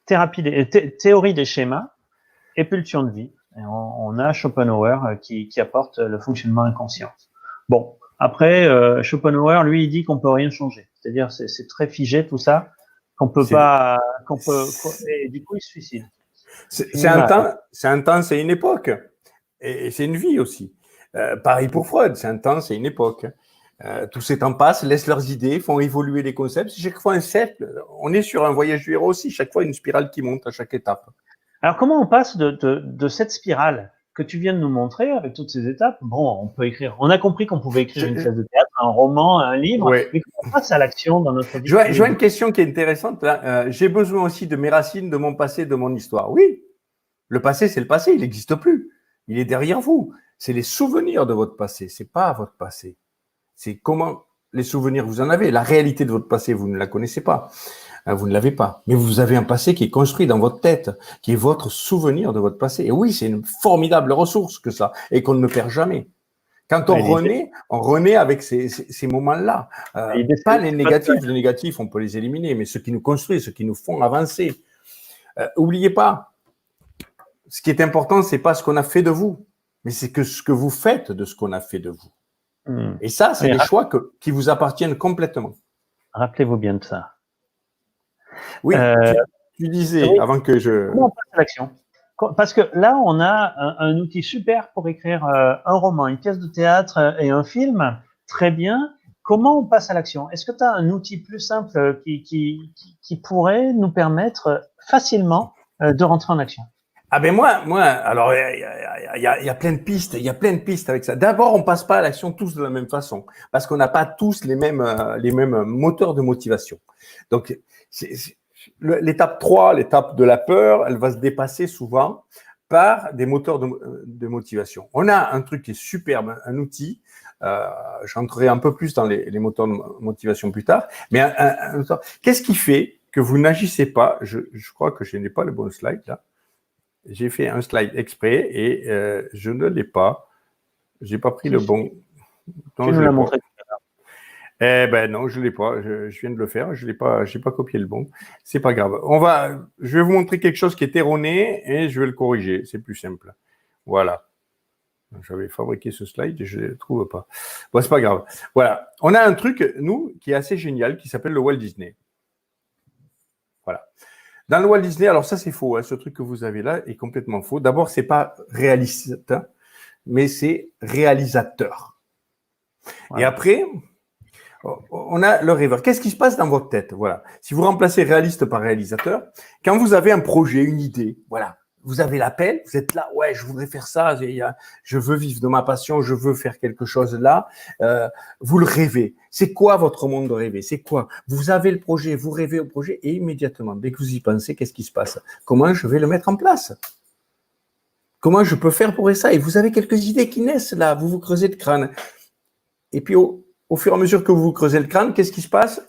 Théorie des schémas et pulsion de vie. Et on a Schopenhauer qui apporte le fonctionnement inconscient. Bon, après, Schopenhauer, lui, il dit qu'on peut rien changer. C'est-à-dire, c'est très figé tout ça, qu'on peut pas, et du coup, il se suicide. C'est un temps, c'est une époque. Et c'est une vie aussi. Pareil pour Freud, c'est un temps, c'est une époque. Tous ces temps passent, laissent leurs idées, font évoluer les concepts. C'est chaque fois un cercle. On est sur un voyage du héros aussi, chaque fois une spirale qui monte à chaque étape. Alors, comment on passe de cette spirale que tu viens de nous montrer avec toutes ces étapes? Bon, on peut écrire. On a compris qu'on pouvait écrire une pièce de théâtre, un roman, un livre, mais comment on passe à l'action dans notre vie? Je vois une question qui est intéressante. J'ai besoin aussi de mes racines, de mon passé, de mon histoire. Oui, le passé, c'est le passé, il n'existe plus. Il est derrière vous. C'est les souvenirs de votre passé, c'est pas votre passé. C'est comment les souvenirs vous en avez. La réalité de votre passé, vous ne la connaissez pas. Vous ne l'avez pas. Mais vous avez un passé qui est construit dans votre tête, qui est votre souvenir de votre passé. Et oui, c'est une formidable ressource que ça, et qu'on ne perd jamais. Quand on renaît avec ces moments-là. Pas les négatifs. Les négatifs, on peut les éliminer, mais ceux qui nous construisent, ceux qui nous font avancer. Oubliez pas, ce qui est important, c'est pas ce qu'on a fait de vous, mais c'est que ce que vous faites de ce qu'on a fait de vous. Et ça, c'est des choix qui vous appartiennent complètement. Rappelez-vous bien de ça. Oui, tu disais, avant que je... Comment on passe à l'action? Parce que là, on a un outil super pour écrire un roman, une pièce de théâtre et un film. Très bien. Comment on passe à l'action? Est-ce que tu as un outil plus simple qui pourrait nous permettre facilement de rentrer en action? Ah ben moi, alors il y a plein de pistes, avec ça. D'abord, on passe pas à l'action tous de la même façon, parce qu'on n'a pas tous les mêmes moteurs de motivation. Donc l'étape 3, l'étape de la peur, elle va se dépasser souvent par des moteurs de motivation. On a un truc qui est superbe, un outil. J'entrerai un peu plus dans les moteurs de motivation plus tard. Mais qu'est-ce qui fait que vous n'agissez pas? Je crois que je n'ai pas le bon slide là. J'ai fait un slide exprès et je ne l'ai pas. J'ai pas pris le bon. Non, tu nous l'as montré. Eh ben non, je l'ai pas. Je viens de le faire. Je l'ai pas. J'ai pas copié le bon. C'est pas grave. Je vais vous montrer quelque chose qui est erroné et je vais le corriger. C'est plus simple. Voilà. J'avais fabriqué ce slide et je ne le trouve pas. Bon, c'est pas grave. Voilà. On a un truc, nous, qui est assez génial, qui s'appelle le Walt Disney. Voilà. Dans le Walt Disney, alors ça, c'est faux. Hein, ce truc que vous avez là est complètement faux. D'abord, c'est pas réaliste, mais c'est réalisateur. Voilà. Et après, on a le rêveur. Qu'est-ce qui se passe dans votre tête? Voilà. Si vous remplacez réaliste par réalisateur, quand vous avez un projet, une idée, voilà. Vous avez l'appel, vous êtes là, ouais, je voudrais faire ça, je veux vivre de ma passion, je veux faire quelque chose là. Vous le rêvez. C'est quoi votre monde de rêver? C'est quoi? Vous avez le projet, vous rêvez au projet et immédiatement, dès que vous y pensez, qu'est-ce qui se passe? Comment je vais le mettre en place? Comment je peux faire pour ça? Et vous avez quelques idées qui naissent là, vous vous creusez le crâne. Et puis au fur et à mesure que vous vous creusez le crâne, qu'est-ce qui se passe?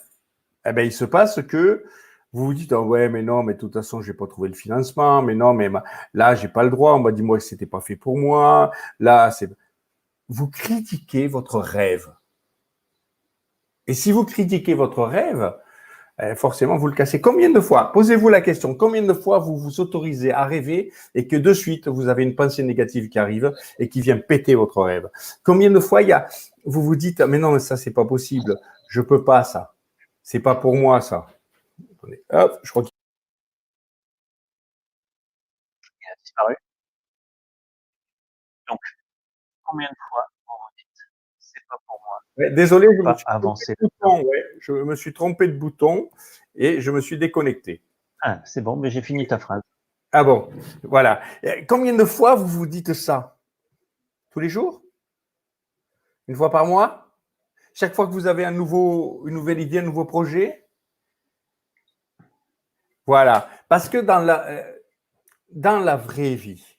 Eh bien, il se passe que vous vous dites, oh ouais, mais non, mais de toute façon, j'ai pas trouvé le financement, mais non, mais là, j'ai pas le droit, on m'a dit, moi, que c'était pas fait pour moi, là, c'est... Vous critiquez votre rêve. Et si vous critiquez votre rêve, forcément, vous le cassez. Combien de fois, posez-vous la question, combien de fois vous vous autorisez à rêver et que de suite, vous avez une pensée négative qui arrive et qui vient péter votre rêve? Combien de fois vous vous dites, mais non, mais ça, c'est pas possible, je peux pas ça, c'est pas pour moi ça. Hop, je crois qu'il a disparu. Donc, combien de fois vous vous dites, c'est pas pour moi? Ouais, désolé, je me suis trompé de bouton et je me suis déconnecté. Ah, c'est bon, mais j'ai fini ta phrase. Ah bon, voilà. Combien de fois vous vous dites ça? Tous les jours? Une fois par mois? Chaque fois que vous avez une nouvelle idée, un nouveau projet? Voilà. Parce que dans la vraie vie,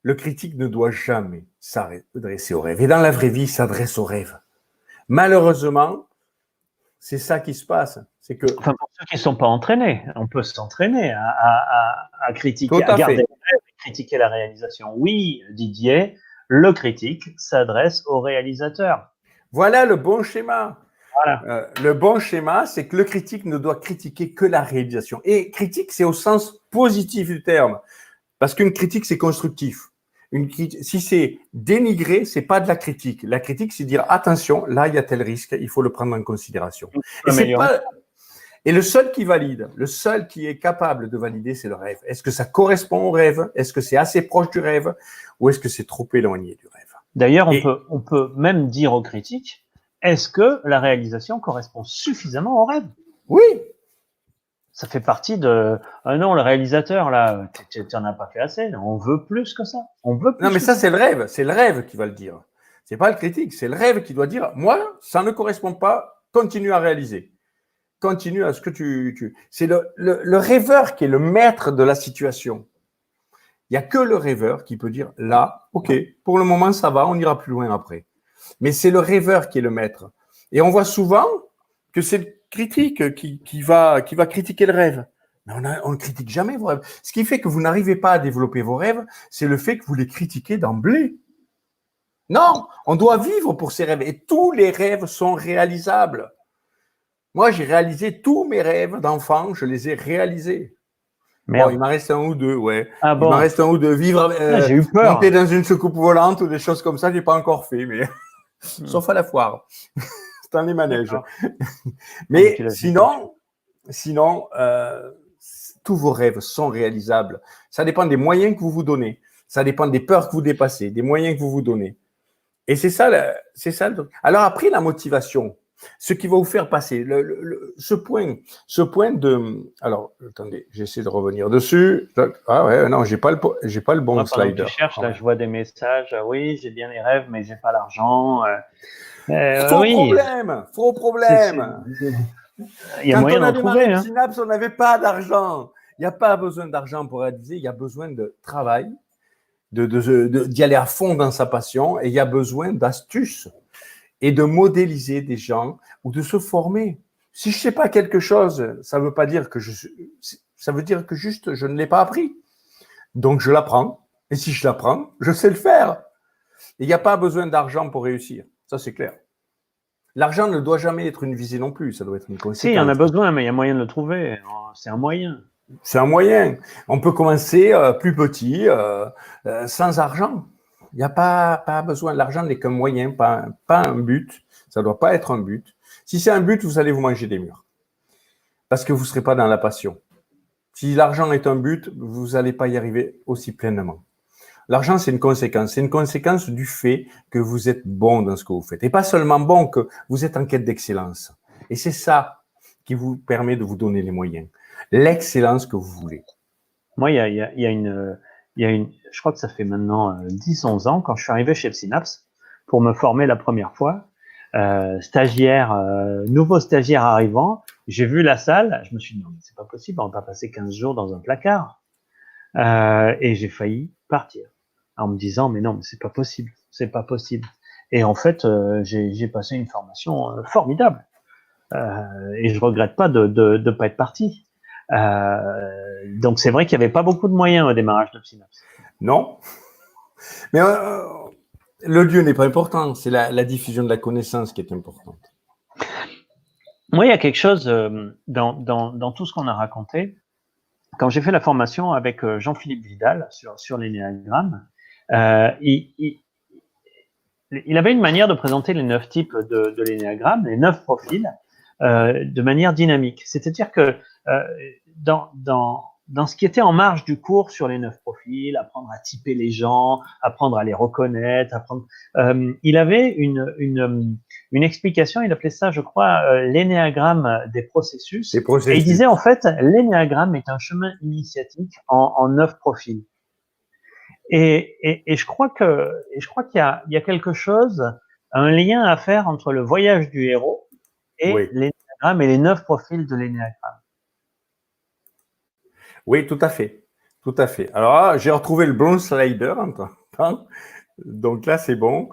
le critique ne doit jamais s'adresser au rêve. Et dans la vraie vie, il s'adresse au rêve. Malheureusement, c'est ça qui se passe. C'est que, enfin, pour ceux qui ne sont pas entraînés, on peut s'entraîner à critiquer, à garder le rêve et critiquer la réalisation. Oui, Didier, le critique s'adresse au réalisateur. Voilà le bon schéma. Voilà. Le bon schéma, c'est que le critique ne doit critiquer que la réalisation. Et critique, c'est au sens positif du terme. Parce qu'une critique, c'est constructif. Si c'est dénigré, c'est pas de la critique. La critique, c'est dire attention, là, il y a tel risque, il faut le prendre en considération. Et le seul qui valide, le seul qui est capable de valider, c'est le rêve. Est-ce que ça correspond au rêve? Est-ce que c'est assez proche du rêve? Ou est-ce que c'est trop éloigné du rêve? D'ailleurs, on peut même dire aux critiques, est-ce que la réalisation correspond suffisamment au rêve? Oui. Ça fait partie de... Ah non, le réalisateur, là, tu n'en as pas fait assez. On veut plus que ça. On veut plus. Non, mais ça, c'est le rêve. C'est le rêve qui va le dire. C'est pas le critique. C'est le rêve qui doit dire, moi, ça ne correspond pas, continue à réaliser. Continue à ce que tu... C'est le rêveur qui est le maître de la situation. Il n'y a que le rêveur qui peut dire, là, ok, pour le moment, ça va, on ira plus loin après. Mais c'est le rêveur qui est le maître. Et on voit souvent que c'est le critique qui va critiquer le rêve. Mais on ne critique jamais vos rêves. Ce qui fait que vous n'arrivez pas à développer vos rêves, c'est le fait que vous les critiquez d'emblée. Non, on doit vivre pour ses rêves. Et tous les rêves sont réalisables. Moi, j'ai réalisé tous mes rêves d'enfant, je les ai réalisés. Bon, il m'en reste un ou deux, ouais. Ah bon. Il m'en reste un ou deux. Vivre, j'ai eu peur. Monter dans une soucoupe volante ou des choses comme ça, je n'ai pas encore fait, mais sauf à la foire. C'est dans les manèges. Mais sinon, tous vos rêves sont réalisables. Ça dépend des moyens que vous vous donnez. Ça dépend des peurs que vous dépassez, des moyens que vous vous donnez. Et c'est ça le truc. Alors après, la motivation, ce qui va vous faire passer ce point de. Alors, attendez, j'essaie de revenir dessus. Ah ouais, non, j'ai pas le bon slider. Tu cherches, là, je vois des messages. Oui, j'ai bien les rêves, mais j'ai pas l'argent. Faux problème. Il y a moyen d'en trouver. Quand Synapse, on n'avait pas d'argent. Il n'y a pas besoin d'argent pour réaliser. Il y a besoin de travail, d'y aller à fond dans sa passion, et il y a besoin d'astuces et de modéliser des gens ou de se former. Si je ne sais pas quelque chose, ça veut pas dire que ça veut dire que juste je ne l'ai pas appris. Donc je l'apprends. Et si je l'apprends, je sais le faire. Il n'y a pas besoin d'argent pour réussir. Ça, c'est clair. L'argent ne doit jamais être une visée non plus. Ça doit être une conséquence. Si, il y en a besoin, mais il y a moyen de le trouver. C'est un moyen. C'est un moyen. On peut commencer plus petit, sans argent. Il n'y a pas besoin. L'argent n'est qu'un moyen, pas un but. Ça ne doit pas être un but. Si c'est un but, vous allez vous manger des murs. Parce que vous ne serez pas dans la passion. Si l'argent est un but, vous n'allez pas y arriver aussi pleinement. L'argent, c'est une conséquence. C'est une conséquence du fait que vous êtes bon dans ce que vous faites. Et pas seulement bon, que vous êtes en quête d'excellence. Et c'est ça qui vous permet de vous donner les moyens. L'excellence que vous voulez. Moi, il y a une, je crois que ça fait maintenant 10-11 ans, quand je suis arrivé chez Synapse pour me former la première fois, stagiaire, nouveau stagiaire arrivant, j'ai vu la salle, je me suis dit, non, mais c'est pas possible, on va pas passer 15 jours dans un placard. Et j'ai failli partir en me disant, mais non, mais c'est pas possible, c'est pas possible. Et en fait, j'ai passé une formation formidable. Et je regrette pas de pas être parti. Donc c'est vrai qu'il n'y avait pas beaucoup de moyens au démarrage de Synapse. Non. Mais le lieu n'est pas important, c'est la diffusion de la connaissance qui est importante. Moi, il y a quelque chose dans tout ce qu'on a raconté. Quand j'ai fait la formation avec Jean-Philippe Vidal sur l'énéagramme, il avait une manière de présenter les 9 types de l'énéagramme, les 9 profils, de manière dynamique. C'est-à-dire que dans ce qui était en marge du cours sur les 9 profils, apprendre à typer les gens, apprendre à les reconnaître, il avait une explication, il appelait ça, je crois, l'énéagramme des processus. Et il disait, en fait, l'énéagramme est un chemin initiatique en 9 profils. Et je crois qu'il y a quelque chose, un lien à faire entre le voyage du héros et oui. L'énéagramme et les 9 profils de l'énéagramme. Oui, tout à fait. Tout à fait. Alors là, j'ai retrouvé le bronze slider en temps. Donc là, c'est bon.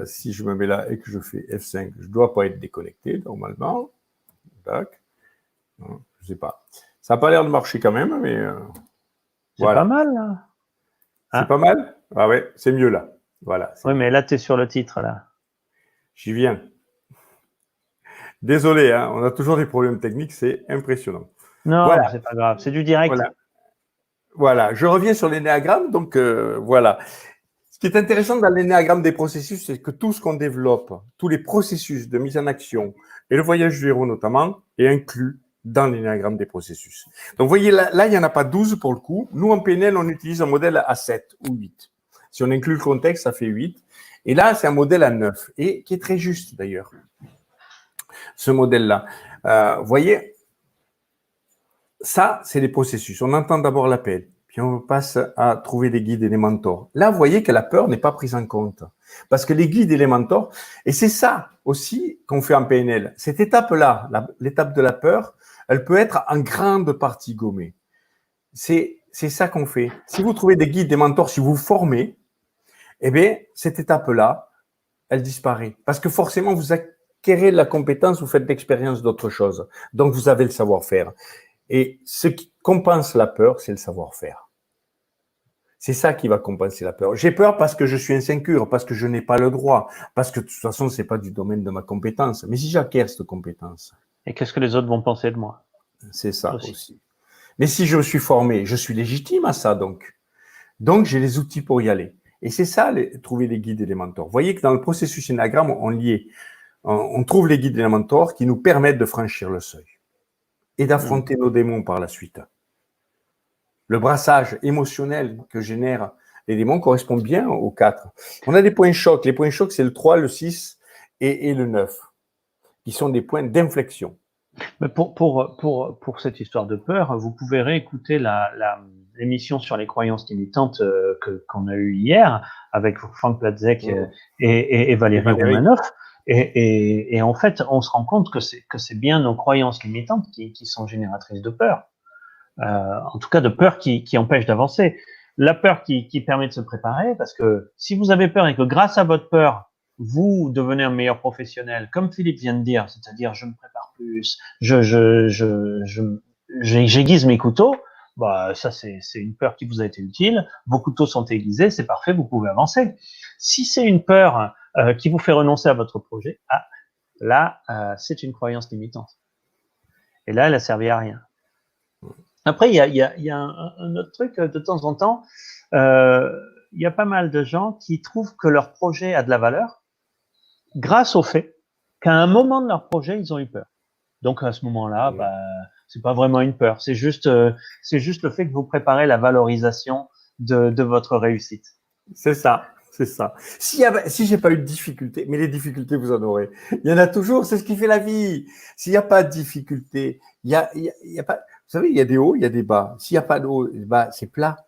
Si je me mets là et que je fais F5, je ne dois pas être déconnecté normalement. Tac. Non, je ne sais pas. Ça n'a pas l'air de marcher quand même, mais c'est voilà. Pas mal, là. C'est pas mal? Ah ouais, c'est mieux là. Voilà. Oui, mais là, tu es sur le titre, là. J'y viens. Désolé, hein, on a toujours des problèmes techniques, c'est impressionnant. Non, voilà. C'est pas grave, c'est du direct. Voilà, je reviens sur l'énéagramme. Donc, voilà. Ce qui est intéressant dans l'énéagramme des processus, c'est que tout ce qu'on développe, tous les processus de mise en action, et le voyage du héros notamment, est inclus dans l'énéagramme des processus. Donc, vous voyez, là, il n'y en a pas 12 pour le coup. Nous, en PNL, on utilise un modèle à 7 ou 8. Si on inclut le contexte, ça fait 8. Et là, c'est un modèle à 9, et qui est très juste d'ailleurs, ce modèle-là. Vous voyez, ça, c'est les processus. On entend d'abord l'appel, puis on passe à trouver des guides et des mentors. Là, vous voyez que la peur n'est pas prise en compte. Parce que les guides et les mentors, et c'est ça aussi qu'on fait en PNL. Cette étape-là, l'étape de la peur, elle peut être en grande partie gommée. C'est ça qu'on fait. Si vous trouvez des guides, des mentors, si vous vous formez, eh bien, cette étape-là, elle disparaît. Parce que forcément, vous acquérez de la compétence, vous faites d'expérience d'autres choses. Donc, vous avez le savoir-faire. Et ce qui compense la peur, c'est le savoir-faire. C'est ça qui va compenser la peur. J'ai peur parce que je suis insécure, parce que je n'ai pas le droit, parce que de toute façon, c'est pas du domaine de ma compétence. Mais si j'acquiers cette compétence. Et qu'est-ce que les autres vont penser de moi? C'est ça aussi. Mais si je suis formé, je suis légitime à ça, donc. Donc, j'ai les outils pour y aller. Et c'est ça, trouver les guides et les mentors. Vous voyez que dans le processus énéagramme, on trouve les guides et les mentors qui nous permettent de franchir le seuil et d'affronter nos démons par la suite. Le brassage émotionnel que génèrent les démons correspond bien aux 4. On a des points chocs. Les points chocs, c'est le 3, le 6 et le 9, qui sont des points d'inflexion. Mais pour cette histoire de peur, vous pouvez réécouter l'émission sur les croyances limitantes qu'on a eue hier avec Franck Platzek et Valérie Romanoff. Et en fait, on se rend compte que c'est bien nos croyances limitantes qui sont génératrices de peur. En tout cas, de peur qui empêche d'avancer. La peur qui permet de se préparer, parce que si vous avez peur et que grâce à votre peur, vous devenez un meilleur professionnel, comme Philippe vient de dire, c'est-à-dire je me prépare plus, j'aiguise mes couteaux, bah ça c'est une peur qui vous a été utile. Vos couteaux sont aiguisés, c'est parfait, vous pouvez avancer. Si c'est une peur qui vous fait renoncer à votre projet, là c'est une croyance limitante. Et là, elle a servi à rien. Après, il y a un autre truc, de temps en temps, euh, il y a pas mal de gens qui trouvent que leur projet a de la valeur grâce au fait qu'à un moment de leur projet, ils ont eu peur. Donc à ce moment-là, bah, c'est pas vraiment une peur, c'est juste le fait que vous préparez la valorisation de votre réussite. C'est ça, c'est ça. Si j'ai pas eu de difficultés, mais les difficultés, vous en aurez. Il y en a toujours, c'est ce qui fait la vie. S'il n'y a pas de difficultés, il y a pas, vous savez, il y a des hauts, il y a des bas. S'il n'y a pas de haut, bah, c'est plat.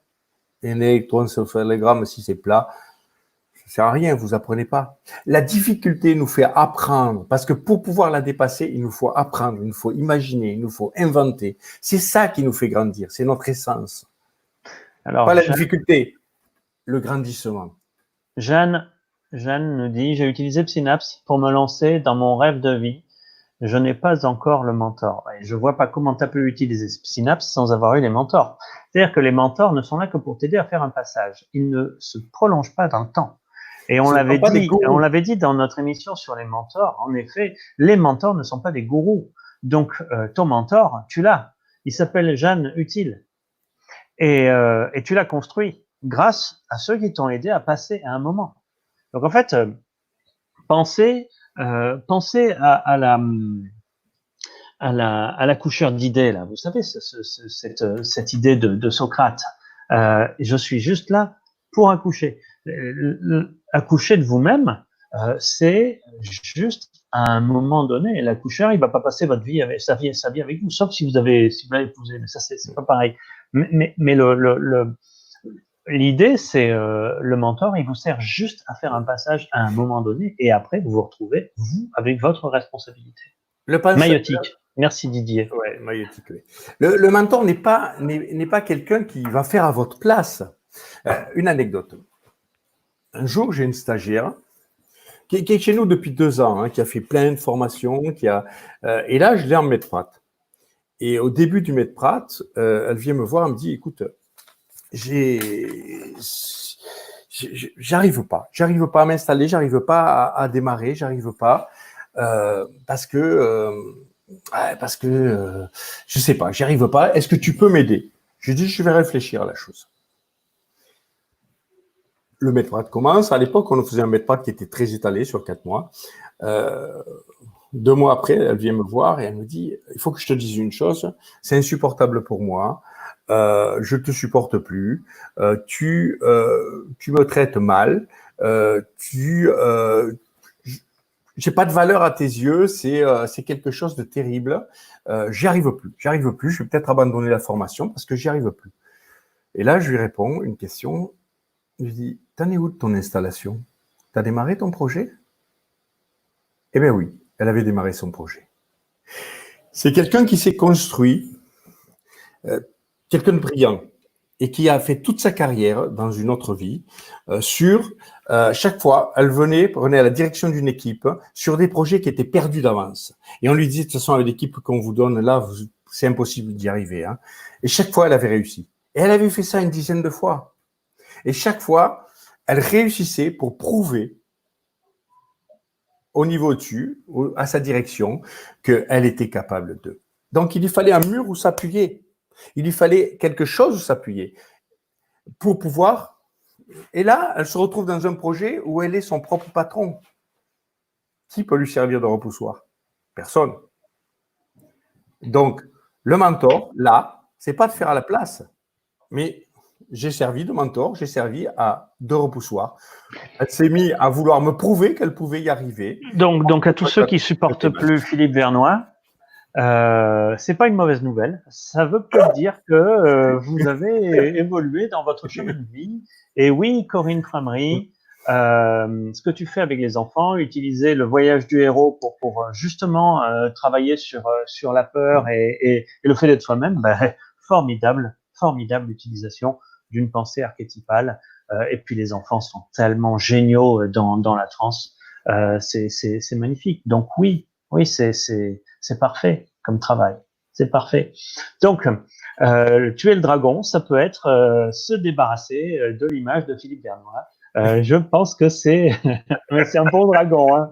Et un électroencéphalogramme, si c'est plat, ça sert à rien, vous apprenez pas. La difficulté nous fait apprendre, parce que pour pouvoir la dépasser, il nous faut apprendre, il nous faut imaginer, il nous faut inventer. C'est ça qui nous fait grandir, c'est notre essence. Pas Alors, la difficulté, le grandissement. Jeanne, Jeanne nous dit, j'ai utilisé Synapse pour me lancer dans mon rêve de vie. Je n'ai pas encore le mentor. Et je vois pas comment tu peux utiliser Synapse sans avoir eu les mentors. C'est-à-dire que les mentors ne sont là que pour t'aider à faire un passage. Ils ne se prolongent pas dans le temps. Et on l'avait dit dans notre émission sur les mentors. En effet, les mentors ne sont pas des gourous. Donc, ton mentor, tu l'as. Il s'appelle Jeanne Utile. Et tu l'as construit grâce à ceux qui t'ont aidé à passer à un moment. Donc, en fait, pensez à l'accoucheur d'idées, là. Vous savez, cette idée de Socrate. Je suis juste là pour accoucher. Accoucher de vous-même, c'est juste à un moment donné. L'accoucheur, il va pas passer votre vie avec sa vie avec vous, sauf si vous l'avez épousé. Mais ça, c'est pas pareil. Mais l'idée, c'est le mentor, il vous sert juste à faire un passage à un moment donné, et après, vous vous retrouvez, vous, avec votre responsabilité. Maïotique. Merci Didier. Ouais, maïotique, oui. Le mentor n'est pas quelqu'un qui va faire à votre place. Une anecdote. Un jour, j'ai une stagiaire qui est chez nous depuis 2 ans, qui a fait plein de formations, et là, je l'ai en maître-prat. Et au début du maître-prat, elle vient me voir, elle me dit, écoute, j'arrive pas à m'installer, j'arrive pas à démarrer, j'arrive pas, parce que je sais pas, j'y arrive pas. Est-ce que tu peux m'aider? Je dis, je vais réfléchir à la chose. Le maître-prat commence. À l'époque, on faisait un maître-prat qui était très étalé sur 4 mois. 2 mois après, elle vient me voir et elle me dit, il faut que je te dise une chose, c'est insupportable pour moi. Je te supporte plus. Tu me traites mal. J'ai pas de valeur à tes yeux. C'est quelque chose de terrible. J'y arrive plus. Je vais peut-être abandonner la formation parce que j'y arrive plus. Et là, je lui réponds une question. Je lui dis, t'en es où de ton installation? T'as démarré ton projet? Eh bien oui, elle avait démarré son projet. C'est quelqu'un qui s'est construit, quelqu'un de brillant, et qui a fait toute sa carrière dans une autre vie sur chaque fois, elle prenait à la direction d'une équipe sur des projets qui étaient perdus d'avance. Et on lui disait, de toute façon, avec l'équipe qu'on vous donne là, c'est impossible d'y arriver. Et chaque fois, elle avait réussi. Et elle avait fait ça une dizaine de fois. Et chaque fois, elle réussissait pour prouver au niveau dessus, à sa direction, qu'elle était capable de. Donc, il lui fallait un mur où s'appuyer. Il lui fallait quelque chose où s'appuyer pour pouvoir. Et là, elle se retrouve dans un projet où elle est son propre patron. Qui peut lui servir de repoussoir? Personne. Donc, le mentor, là, c'est pas de faire à la place, mais j'ai servi de mentor, j'ai servi de repoussoir. Elle s'est mise à vouloir me prouver qu'elle pouvait y arriver. Donc à tous ceux qui supportent plus Philippe Vernois, c'est pas une mauvaise nouvelle. Ça veut peut-être dire que vous avez évolué dans votre chemin de vie. Et oui, Corinne Framery, ce que tu fais avec les enfants, utiliser le voyage du héros pour justement travailler sur la peur et le fait d'être soi-même, formidable utilisation d'une pensée archétypale. Et puis les enfants sont tellement géniaux dans la transe. C'est magnifique. Donc oui, c'est parfait comme travail. C'est parfait. Donc, tuer le dragon, ça peut être se débarrasser de l'image de Philippe Vernois. Je pense que c'est un bon dragon. Hein.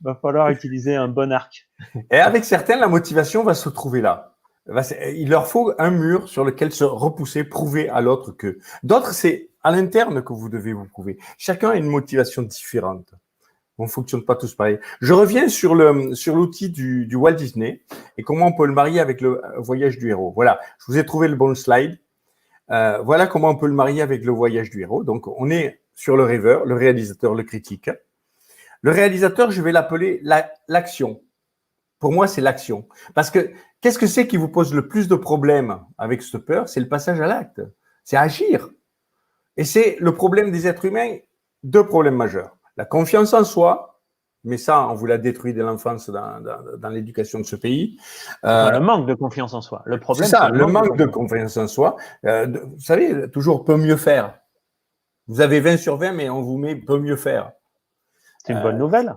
Va falloir utiliser un bon arc. Et avec certains, la motivation va se trouver là. il leur faut un mur sur lequel se repousser, prouver à l'autre que. D'autres, c'est à l'interne que vous devez vous prouver. Chacun a une motivation différente. On ne fonctionne pas tous pareil. Je reviens sur l'outil du Walt Disney et comment on peut le marier avec le voyage du héros. Voilà, je vous ai trouvé le bon slide. Voilà comment on peut le marier avec le voyage du héros. Donc, on est sur le rêveur, le réalisateur, le critique. Le réalisateur, je vais l'appeler l'action. Pour moi, c'est l'action. Parce que qu'est-ce que c'est qui vous pose le plus de problèmes avec cette peur? C'est le passage à l'acte. C'est agir. Et c'est le problème des êtres humains, deux problèmes majeurs. La confiance en soi, mais ça, on vous l'a détruit dès l'enfance dans l'éducation de ce pays. Le manque de confiance en soi. Le problème, c'est ça, le manque de confiance en soi. Vous savez, toujours peut mieux faire. Vous avez 20 sur 20, mais on vous met peut mieux faire. C'est une bonne nouvelle.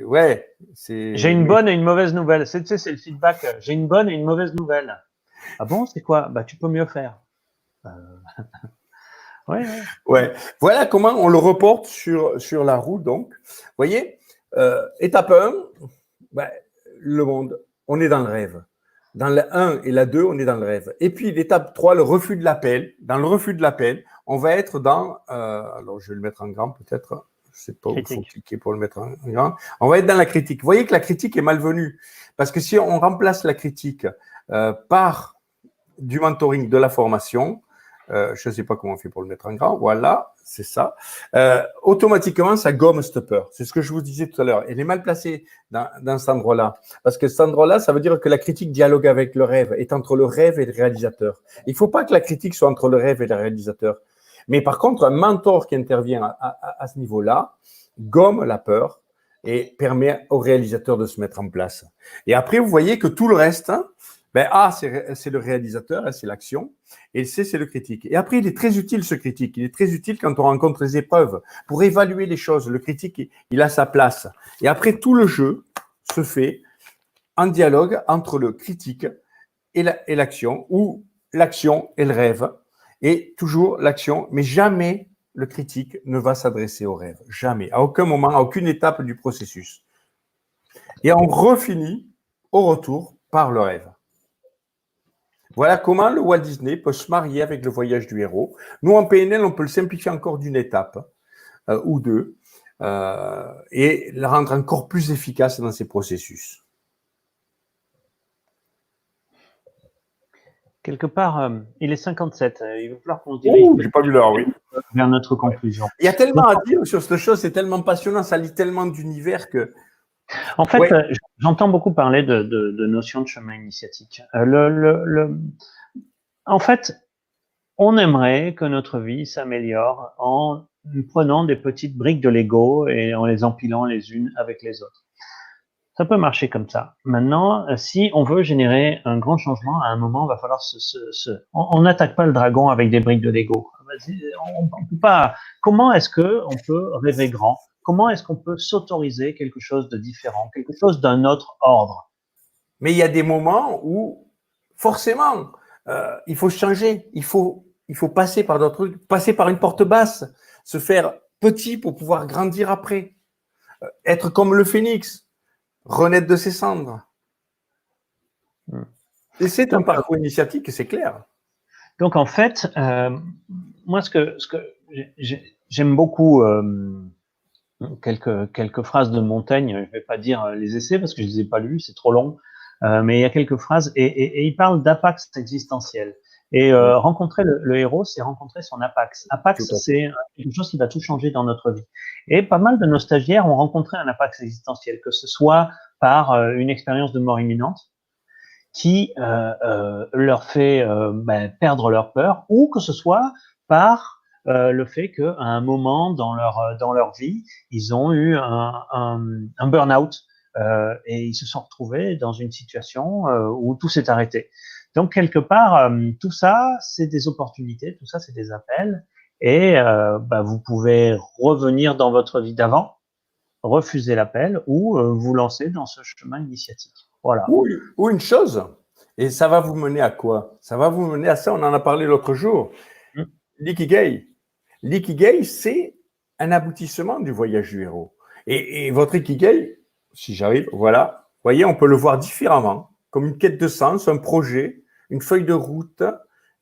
Ouais. J'ai une bonne et une mauvaise nouvelle. Tu sais, c'est le feedback. J'ai une bonne et une mauvaise nouvelle. Ah bon, c'est quoi? Bah, tu peux mieux faire. Ouais. Voilà comment on le reporte sur la roue. Donc, vous voyez, étape 1, le monde, on est dans le rêve. Dans la 1 et la 2, on est dans le rêve. Et puis, l'étape 3, le refus de l'appel. Dans le refus de l'appel, on va être dans… alors, je vais le mettre en grand peut-être. Je ne sais pas où il faut cliquer pour le mettre en grand. On va être dans la critique. Vous voyez que la critique est malvenue. Parce que si on remplace la critique par du mentoring, de la formation, je ne sais pas comment on fait pour le mettre en grand. Voilà, c'est ça. Automatiquement, ça gomme cette peur. C'est ce que je vous disais tout à l'heure. Elle est mal placée dans cet endroit-là. Parce que cet endroit-là, ça veut dire que la critique dialogue avec le rêve, est entre le rêve et le réalisateur. Il ne faut pas que la critique soit entre le rêve et le réalisateur. Mais par contre, un mentor qui intervient à ce niveau-là gomme la peur et permet au réalisateur de se mettre en place. Et après, vous voyez que tout le reste, A, c'est le réalisateur, c'est l'action, et C, c'est le critique. Et après, il est très utile, ce critique. Il est très utile quand on rencontre les épreuves pour évaluer les choses. Le critique, il a sa place. Et après, tout le jeu se fait en dialogue entre le critique et l'action, ou l'action et le rêve, et toujours l'action, mais jamais le critique ne va s'adresser au rêve. Jamais. À aucun moment, à aucune étape du processus. Et on refinit au retour par le rêve. Voilà comment le Walt Disney peut se marier avec le voyage du héros. Nous, en PNL, on peut le simplifier encore d'une étape ou deux et le rendre encore plus efficace dans ses processus. Quelque part, il est 57. Il va falloir qu'on se dirige j'ai pas vu l'heure, oui. vers notre conclusion. Il y a tellement à dire sur cette chose, c'est tellement passionnant, ça lit tellement d'univers que… En fait, j'entends beaucoup parler de notions de chemin initiatique. En fait, on aimerait que notre vie s'améliore en prenant des petites briques de Lego et en les empilant les unes avec les autres. Ça peut marcher comme ça. Maintenant, si on veut générer un grand changement, à un moment, il va falloir on n'attaque pas le dragon avec des briques de Lego. On peut pas. Comment est-ce que on peut rêver grand? Comment est-ce qu'on peut s'autoriser quelque chose de différent, quelque chose d'un autre ordre? Mais il y a des moments où, forcément, il faut changer. Il faut passer par d'autres trucs, passer par une porte basse, se faire petit pour pouvoir grandir après. Être comme le phénix, renaître de ses cendres. Et c'est un parcours initiatique, c'est clair. Donc, en fait, moi, ce que j'aime beaucoup… quelques phrases de Montaigne, je vais pas dire les essais parce que je les ai pas lus, c'est trop long, mais il y a quelques phrases et il parle d'apax existentiel. Et rencontrer le héros, c'est rencontrer son apax. Apax, c'est quelque chose qui va tout changer dans notre vie. Et pas mal de nos stagiaires ont rencontré un apax existentiel, que ce soit par une expérience de mort imminente qui leur fait perdre leur peur, ou que ce soit par le fait qu'à un moment dans leur vie, ils ont eu un burn-out et ils se sont retrouvés dans une situation où tout s'est arrêté. Donc, quelque part, tout ça, c'est des opportunités, tout ça, c'est des appels, et vous pouvez revenir dans votre vie d'avant, refuser l'appel, ou vous lancer dans ce chemin initiatique. Voilà. Ou une chose, et ça va vous mener à quoi? Ça va vous mener à ça, on en a parlé l'autre jour, l'ikigai. L'ikigai, c'est un aboutissement du voyage du héros. Et votre ikigai, si j'arrive, voilà, vous voyez, on peut le voir différemment. comme une quête de sens, un projet, une feuille de route,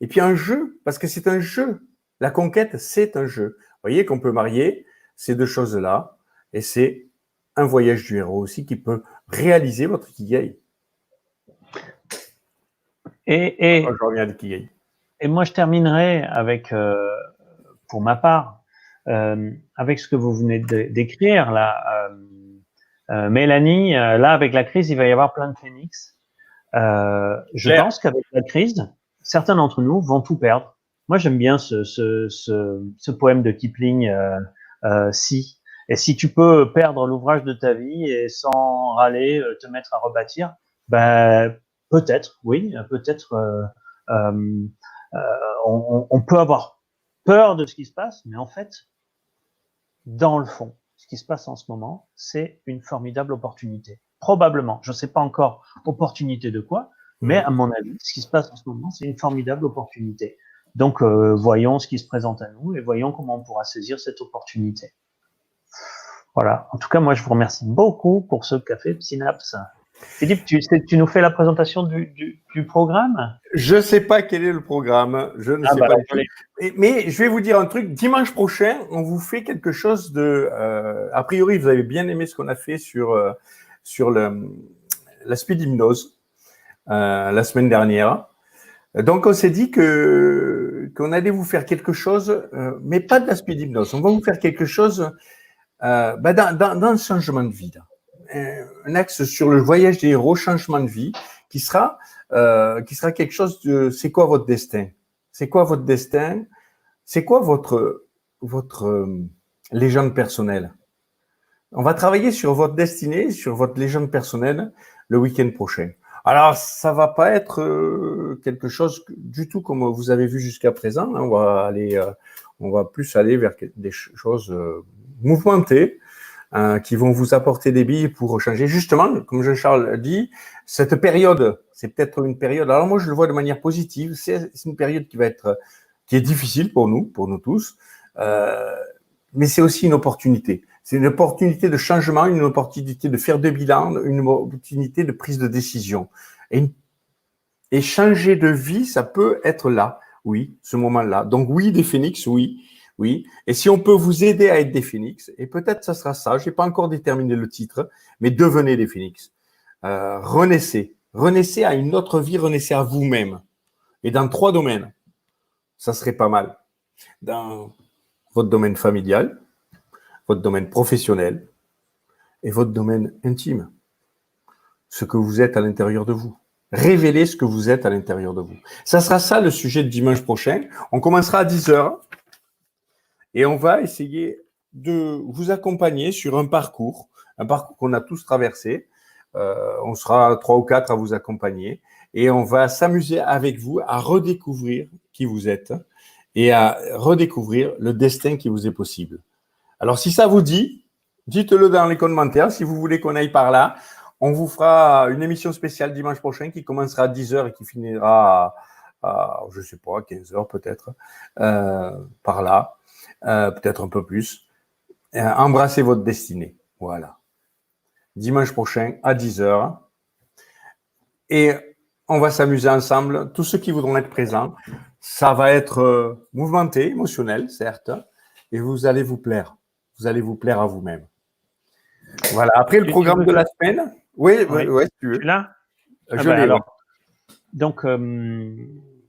et puis un jeu, parce que c'est un jeu. La conquête, c'est un jeu. Vous voyez qu'on peut marier ces deux choses-là, et c'est un voyage du héros aussi qui peut réaliser votre Ikigai. Et je reviens à l'Ikigai. Et moi, je terminerai avec, pour ma part, avec ce que vous venez d'écrire là, Mélanie. Là, avec la crise, il va y avoir plein de phénix. Je pense qu'avec la crise, certains d'entre nous vont tout perdre. Moi, j'aime bien ce poème de Kipling, Si. Et si tu peux perdre l'ouvrage de ta vie et sans râler, te mettre à rebâtir, ben peut-être, oui, peut-être. On peut avoir peur de ce qui se passe, mais en fait, dans le fond, ce qui se passe en ce moment, c'est une formidable opportunité. Probablement, je ne sais pas encore opportunité de quoi, mais à mon avis, ce qui se passe en ce moment, c'est une formidable opportunité. Donc, voyons ce qui se présente à nous et voyons comment on pourra saisir cette opportunité. Voilà. En tout cas, moi, je vous remercie beaucoup pour ce café Synapse. Philippe, tu nous fais la présentation du programme? Je ne sais pas quel est le programme, je ne sais pas du tout. Mais je vais vous dire un truc, dimanche prochain, on vous fait quelque chose de... a priori, vous avez bien aimé ce qu'on a fait sur la speed hypnose la semaine dernière. Donc, on s'est dit qu'on allait vous faire quelque chose, mais pas de la speed hypnose. On va vous faire quelque chose dans le changement de vie. Là. Un axe sur le voyage des héros, changement de vie, qui sera quelque chose de c'est quoi votre destin? C'est quoi votre destin? C'est quoi votre légende personnelle? On va travailler sur votre destinée, sur votre légende personnelle le week-end prochain. Alors, ça va pas être quelque chose du tout comme vous avez vu jusqu'à présent. On va plus aller vers des choses mouvementées, qui vont vous apporter des billes pour changer. Justement, comme Jean-Charles dit, cette période, c'est peut-être une période. Alors moi, je le vois de manière positive. C'est une période qui est difficile pour nous tous, mais c'est aussi une opportunité. C'est une opportunité de changement, une opportunité de faire des bilans, une opportunité de prise de décision. Et changer de vie, ça peut être là, oui, ce moment-là. Donc oui, des phénix, oui. Oui, et si on peut vous aider à être des phénix, et peut-être ça sera ça, je n'ai pas encore déterminé le titre, mais devenez des phénix. Renaissez. Renaissez à une autre vie, renaissez à vous-même. Et dans 3 domaines, ça serait pas mal. Dans votre domaine familial, votre domaine professionnel et votre domaine intime. Ce que vous êtes à l'intérieur de vous. Révélez ce que vous êtes à l'intérieur de vous. Ça sera ça le sujet de dimanche prochain. On commencera à 10h. Et on va essayer de vous accompagner sur un parcours qu'on a tous traversé. On sera 3 ou 4 à vous accompagner et on va s'amuser avec vous à redécouvrir qui vous êtes et à redécouvrir le destin qui vous est possible. Alors, si ça vous dit, dites-le dans les commentaires. Si vous voulez qu'on aille par là, on vous fera une émission spéciale dimanche prochain qui commencera à 10h et qui finira à je ne sais pas, 15h peut-être, par là. Peut-être un peu plus. Embrassez votre destinée. Voilà. Dimanche prochain à 10h. Et on va s'amuser ensemble. Tous ceux qui voudront être présents, ça va être mouvementé, émotionnel, certes, et vous allez vous plaire. Vous allez vous plaire à vous-même. Voilà. Après le programme de la semaine. Oui, si tu veux. Tu l'as? Je l'ai. Alors, donc,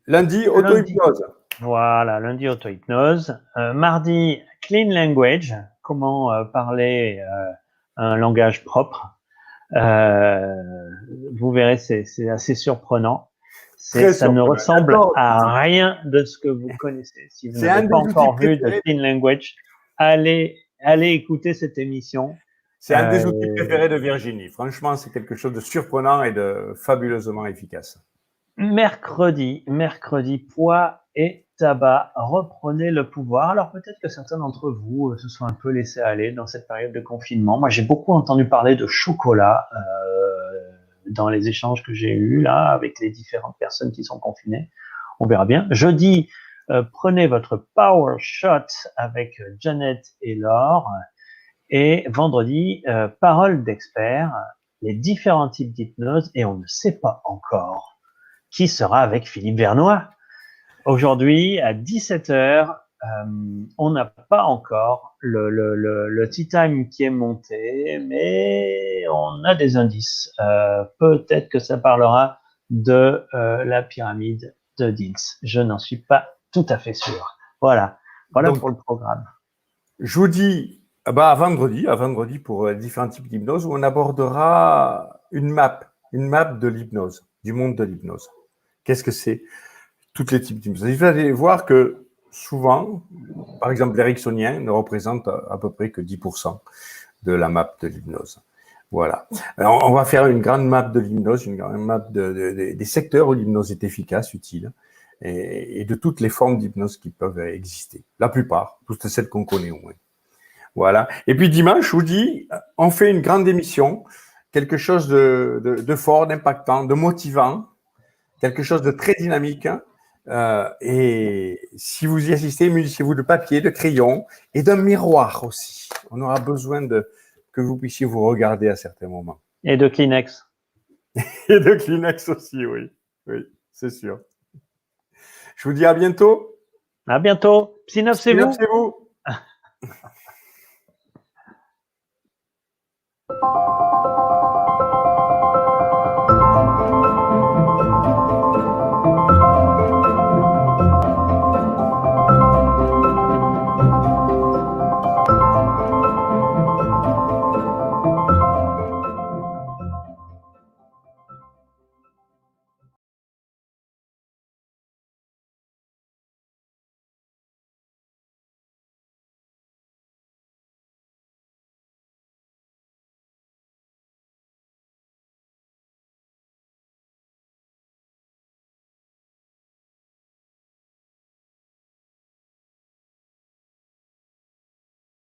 lundi, auto-hypnose. Voilà, lundi, auto-hypnose. Mardi, clean language, comment parler un langage propre. Vous verrez, c'est assez surprenant. Ça ne ressemble à rien de ce que vous connaissez. Si vous n'avez pas encore vu de clean language, allez écouter cette émission. C'est un des outils préférés de Virginie. Franchement, c'est quelque chose de surprenant et de fabuleusement efficace. Mercredi, poids et tabac, reprenez le pouvoir. Alors peut-être que certains d'entre vous se sont un peu laissés aller dans cette période de confinement. Moi, j'ai beaucoup entendu parler de chocolat dans les échanges que j'ai eus là avec les différentes personnes qui sont confinées. On verra bien. Jeudi, prenez votre Power Shot avec Janet et Laure. Et vendredi, parole d'expert les différents types d'hypnose et on ne sait pas encore qui sera avec Philippe Vernoy. Aujourd'hui, à 17h, on n'a pas encore le tea time qui est monté, mais on a des indices. Peut-être que ça parlera de la pyramide de Dils. Je n'en suis pas tout à fait sûr. Voilà Donc, pour le programme. je vous dis à vendredi pour différents types d'hypnose où on abordera une map de l'hypnose, du monde de l'hypnose. Qu'est-ce que c'est? Tous les types d'hypnose. Vous allez voir que souvent, par exemple, l'éricksonien ne représente à peu près que 10% de la map de l'hypnose. Voilà. Alors, on va faire une grande map de l'hypnose, une grande map des secteurs où l'hypnose est efficace, utile, et de toutes les formes d'hypnose qui peuvent exister. La plupart, toutes celles qu'on connaît au moins. Voilà. Et puis dimanche, je vous dis, on fait une grande émission, quelque chose de fort, d'impactant, de motivant, quelque chose de très dynamique. Et si vous y assistez, munissez-vous de papier, de crayon et d'un miroir aussi. On aura besoin que vous puissiez vous regarder à certains moments. Et de Kleenex. Et de Kleenex aussi, oui. Oui, c'est sûr. Je vous dis à bientôt. À bientôt. Psy9, c'est vous. Synopsez-vous.